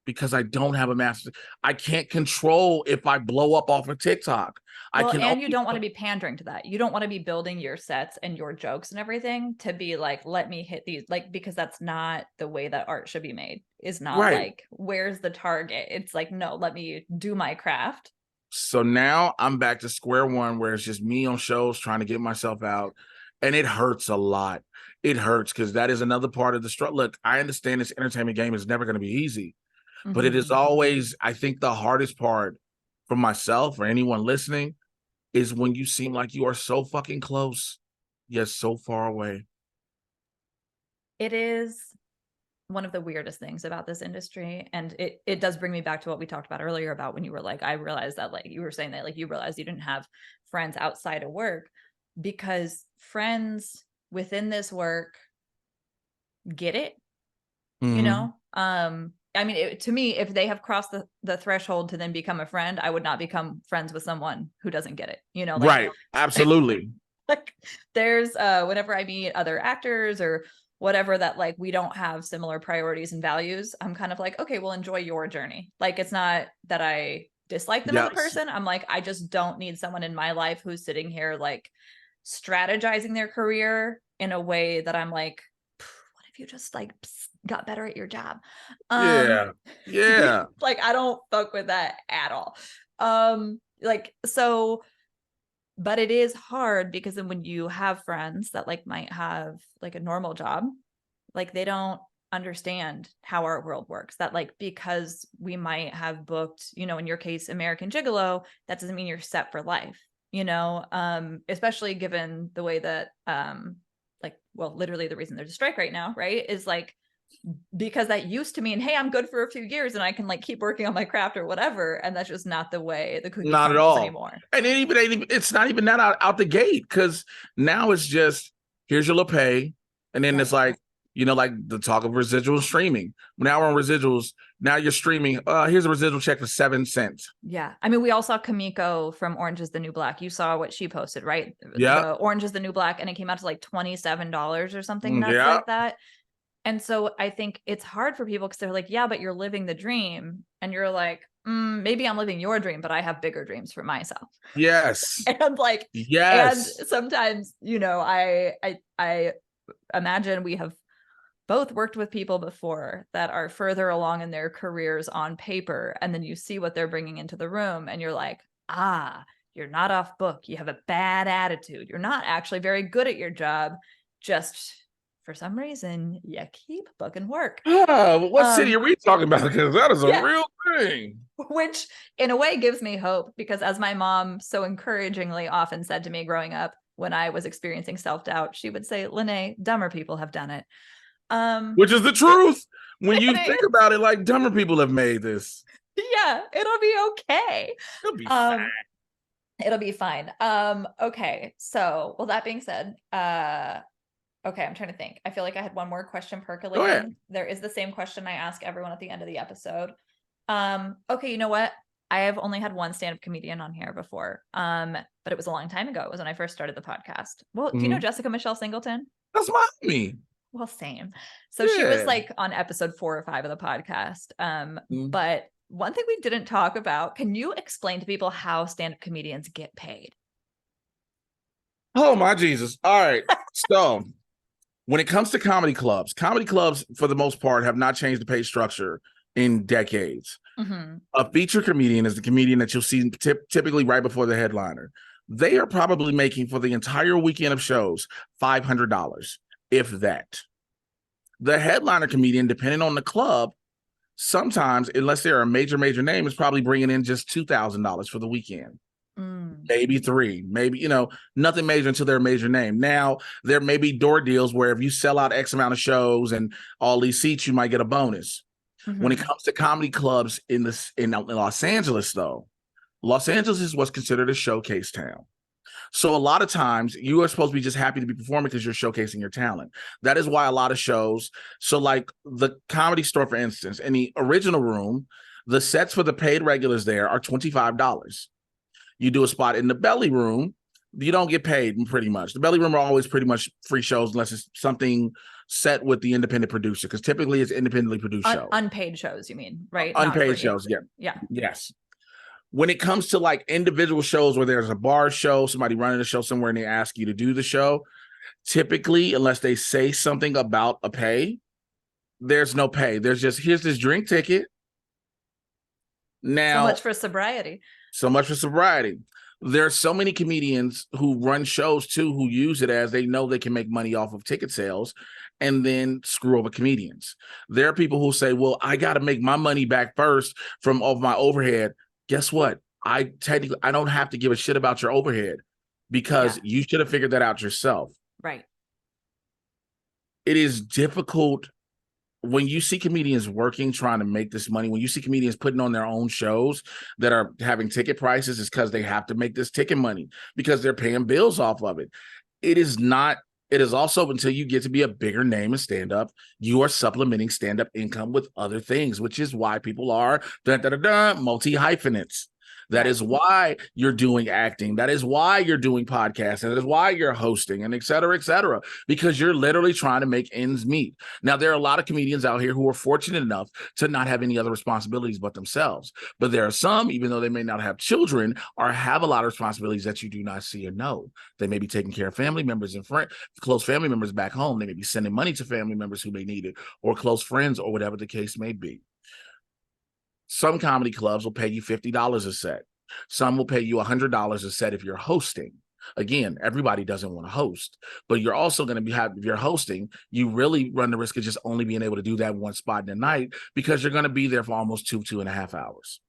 because I don't have a master. I can't control if I blow up off of TikTok. I Well, can and you only, don't want to be pandering to that. You don't want to be building your sets and your jokes and everything to be like, let me hit these, like, because that's not the way that art should be made. Is not right. like, where's the target? It's like, no, let me do my craft. So now I'm back to square one where it's just me on shows trying to get myself out. And it hurts a lot. It hurts because that is another part of the struggle. Look, I understand this entertainment game is never going to be easy, but it is always, I think, the hardest part for myself or anyone listening is when you seem like you are so fucking close, yet so far away. It is one of the weirdest things about this industry. And it does bring me back to what we talked about earlier about when you were like, I realized that, like, you were saying that, like, you realized you didn't have friends outside of work, because friends within this work get it, you know? I mean, to me, if they have crossed the threshold to then become a friend, I would not become friends with someone who doesn't get it, you know? Like, Right. Absolutely. like there's whenever I meet other actors or whatever that, like, we don't have similar priorities and values, I'm kind of like, okay, well, enjoy your journey. Like, it's not that I dislike them as a Yes. person. I'm like, I just don't need someone in my life who's sitting here like strategizing their career in a way that I'm like, what if you just like got better at your job? Yeah. Yeah. Like, I don't fuck with that at all. Like, so, but it is hard because then when you have friends that like might have like a normal job, like they don't understand how our world works. That, like, because we might have booked, you know, in your case, American Gigolo, that doesn't mean you're set for life, you know, especially given the way that, like, well, literally the reason there's a strike right now, right, is like, because that used to mean, hey, I'm good for a few years and I can like keep working on my craft or whatever. And that's just not the way the cookie Not at crumbles all. anymore. And it's not even that out the gate, because now it's just, here's your little pay. And then it's like, you know, like the talk of residual streaming. Now we're on residuals. Now you're streaming. Here's a residual check for 7 cents. Yeah. I mean, we all saw Kamiko from Orange is the New Black. You saw what she posted, right? Yeah. The Orange is the New Black, and it came out to like $27 or something nuts Yeah. like that. And so I think it's hard for people because they're like, yeah, but you're living the dream. And you're like, maybe I'm living your dream, but I have bigger dreams for myself. Yes. And like, and Yes. sometimes, you know, I imagine we have both worked with people before that are further along in their careers on paper, and then you see what they're bringing into the room and you're like, you're not off book, you have a bad attitude, you're not actually very good at your job, just for some reason you keep booking work. What city are we talking about? Because that is a real thing. Which in a way gives me hope, because as my mom so encouragingly often said to me growing up when I was experiencing self-doubt, she would say, Lene, dumber people have done it. Which is the truth. When you think about it, like, dumber people have made this. Yeah, it'll be okay. It'll be fine. It'll be fine. Okay. So, well, that being said, okay, I'm trying to think. I feel like I had one more question percolating. There is the same question I ask everyone at the end of the episode. Okay, you know what? I have only had one stand-up comedian on here before. But it was a long time ago. It was when I first started the podcast. Well, do you know Jessica Michelle Singleton? That's me. Well, same. So she was like on episode 4 or 5 of the podcast. But one thing we didn't talk about, can you explain to people how stand-up comedians get paid? Oh my Jesus. All right. So when it comes to comedy clubs, for the most part have not changed the pay structure in decades. A feature comedian is the comedian that you'll see typically right before the headliner. They are probably making for the entire weekend of shows $500, if that. The headliner comedian, depending on the club, sometimes, unless they're a major name, is probably bringing in just $2,000 for the weekend. Maybe $3,000, maybe, you know, nothing major until they're a major name. Now, there may be door deals where if you sell out X amount of shows and all these seats, you might get a bonus. When it comes to comedy clubs in Los Angeles, though, Los Angeles is what's considered a showcase town. So a lot of times you are supposed to be just happy to be performing because you're showcasing your talent. That is why a lot of shows, so like the Comedy Store, for instance, in the original room, the sets for the paid regulars there are $25. You do a spot in the belly room, you don't get paid pretty much. The belly room are always pretty much free shows unless it's something set with the independent producer, because typically it's independently produced shows. Unpaid shows, you mean, right? Unpaid shows, yeah. Yeah. Yes. When it comes to like individual shows where there's a bar show, somebody running a show somewhere and they ask you to do the show, typically, unless they say something about a pay, there's no pay. There's just, here's this drink ticket. Now, so much for sobriety. So much for sobriety. There are so many comedians who run shows too who use it as they know they can make money off of ticket sales and then screw over comedians. There are people who say, well, I got to make my money back first from all my overhead. Guess what? I don't have to give a shit about your overhead because you should have figured that out yourself. Right. It is difficult when you see comedians working, trying to make this money, when you see comedians putting on their own shows that are having ticket prices, it's because they have to make this ticket money because they're paying bills off of it. It is also, until you get to be a bigger name in stand-up, you are supplementing stand-up income with other things, which is why people are multi-hyphenates. That is why you're doing acting. That is why you're doing podcasts. And that is why you're hosting and et cetera, because you're literally trying to make ends meet. Now, there are a lot of comedians out here who are fortunate enough to not have any other responsibilities but themselves. But there are some, even though they may not have children or have a lot of responsibilities that you do not see or know. They may be taking care of family members and close family members back home. They may be sending money to family members who may need it, or close friends, or whatever the case may be. Some comedy clubs will pay you $50 a set. Some will pay you $100 a set if you're hosting. Again, everybody doesn't want to host, but you're also going to if you're hosting, you really run the risk of just only being able to do that one spot in the night because you're going to be there for almost 2.5 hours.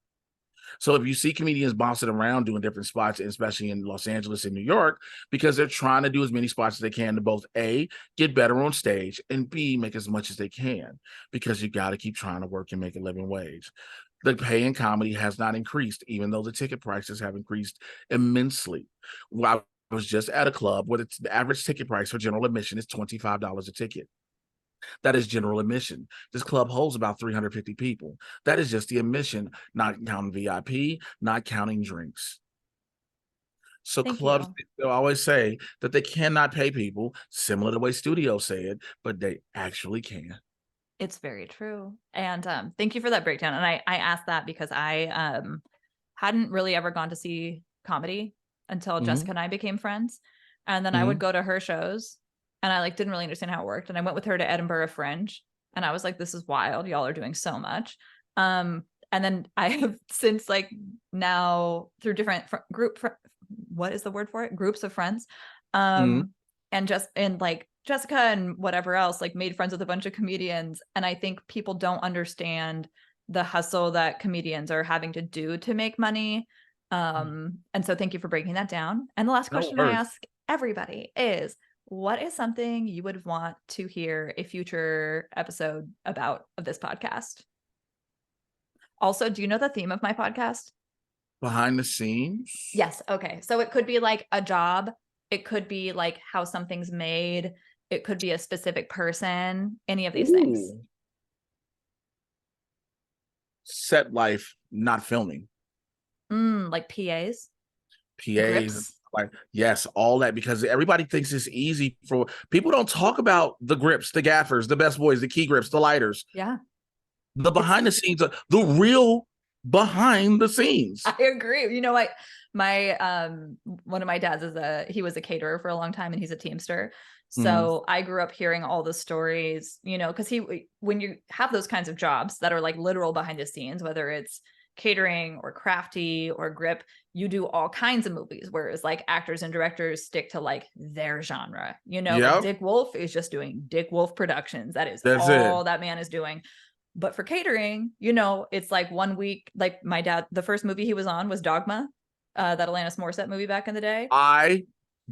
So if you see comedians bouncing around doing different spots, especially in Los Angeles and New York, because they're trying to do as many spots as they can to both A, get better on stage, and B, make as much as they can, because you got to keep trying to work and make a living wage. The pay in comedy has not increased, even though the ticket prices have increased immensely. I was just at a club where the average ticket price for general admission is $25 a ticket. That is general admission. This club holds about 350 people. That is just the admission, not counting VIP, not counting drinks. So clubs, they'll always say that they cannot pay people, similar to the way studios said, but they actually can. It's very true. And thank you for that breakdown. And I asked that because I hadn't really ever gone to see comedy until Jessica and I became friends. And then I would go to her shows and I didn't really understand how it worked. And I went with her to Edinburgh Fringe and I was like, this is wild. Y'all are doing so much. And then I have since now through different what is the word for it? Groups of friends. And Jessica and whatever else made friends with a bunch of comedians. And I think people don't understand the hustle that comedians are having to do to make money. And so thank you for breaking that down. And the last question I ask everybody is, what is something you would want to hear a future episode about of this podcast? Also, do you know the theme of my podcast? Behind the scenes? Yes. Okay. So it could be a job. It could be how something's made. It could be a specific person, any of these things. Set life, not filming. Like PAs? PAs, yes, all that, because everybody thinks it's easy for people. Don't talk about the grips, the gaffers, the best boys, the key grips, the lighters. Yeah. The behind the scenes, the real behind the scenes. I agree. You know what? My one of my dads he was a caterer for a long time and he's a Teamster. So I grew up hearing all the stories, because when you have those kinds of jobs that are literal behind the scenes, whether it's catering or crafty or grip, you do all kinds of movies. Whereas actors and directors stick to their genre, Dick Wolf is just doing Dick Wolf Productions. That's all that man is doing. But for catering, it's 1 week, my dad, the first movie he was on was Dogma, that Alanis Morissette movie back in the day.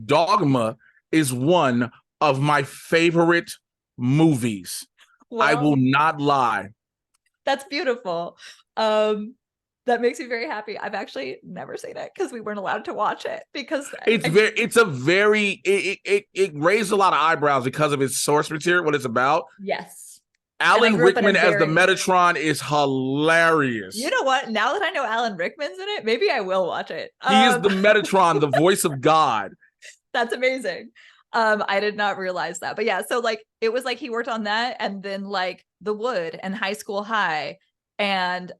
Dogma is one of my favorite movies. Well, I will not lie. That's beautiful. That makes me very happy. I've actually never seen it because we weren't allowed to watch it because It raised a lot of eyebrows because of its source material, what it's about. yes. And I Alan grew up in a Rickman as the very, Metatron is you hilarious. know what? Now that I know Alan Rickman's in it, maybe I will watch it. He is the Metatron, the voice of God. That's amazing. I did not realize that. But yeah, so like it was like he worked on that and then like The Wood and High School High and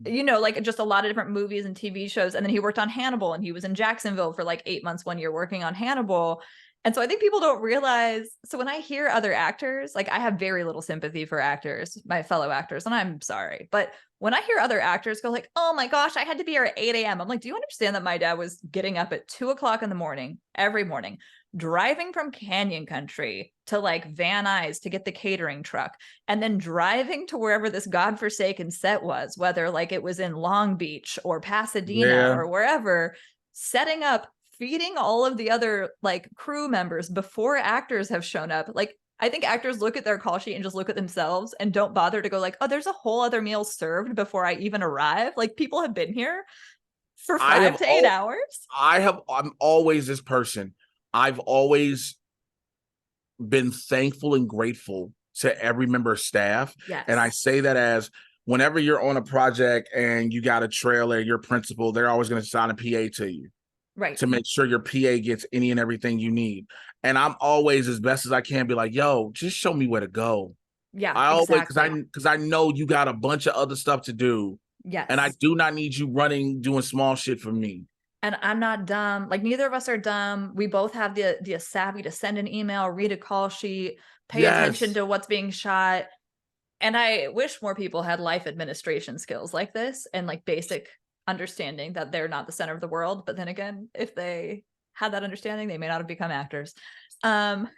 you know, like just a lot of different movies and TV shows. And then he worked on Hannibal and he was in Jacksonville for like 8 months, 1 year working on Hannibal. And so I think people don't realize. So when I hear other actors, like I have very little sympathy for actors, my fellow actors, and I'm sorry. But when I hear other actors go like, oh my gosh, I had to be here at 8 a.m. I'm like, do you understand that my dad was getting up at 2 o'clock in the morning, every morning, driving from Canyon Country to like Van Nuys to get the catering truck, and then driving to wherever this godforsaken set was, whether like it was in Long Beach or Pasadena Yeah. or wherever, setting up, feeding all of the other like crew members before actors have shown up. Like I think actors look at their call sheet and just look at themselves and don't bother to go like, oh, there's a whole other meal served before I even arrive. Like people have been here for 5 to 8 hours. I'm always this person. I've always been thankful and grateful to every member of staff. Yes. And I say that as whenever you're on a project and you got a trailer, your principal, they're always going to assign a PA to you. Right. To make sure your PA gets any and everything you need. And I'm always, as best as I can, be like, yo, just show me where to go. Yeah, I always, exactly. because I know you got a bunch of other stuff to do. Yes. And I do not need you running, doing small shit for me. And I'm not dumb. Like neither of us are dumb. We both have the savvy to send an email, read a call sheet, pay attention to what's being shot. And I wish more people had life administration skills like this and like basic understanding that they're not the center of the world. But then again, if they had that understanding, they may not have become actors. Um,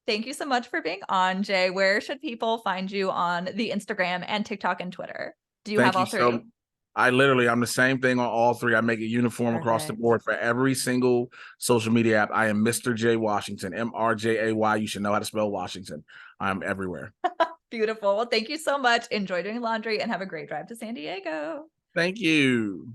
thank you so much for being on, Jay. Where should people find you on the Instagram and TikTok and Twitter? Do you have all three? I'm the same thing on all three. I make it uniform across the board for every single social media app. I am Mr. J Washington, MRJAY. You should know how to spell Washington. I'm everywhere. Beautiful. Well, thank you so much. Enjoy doing laundry and have a great drive to San Diego. Thank you.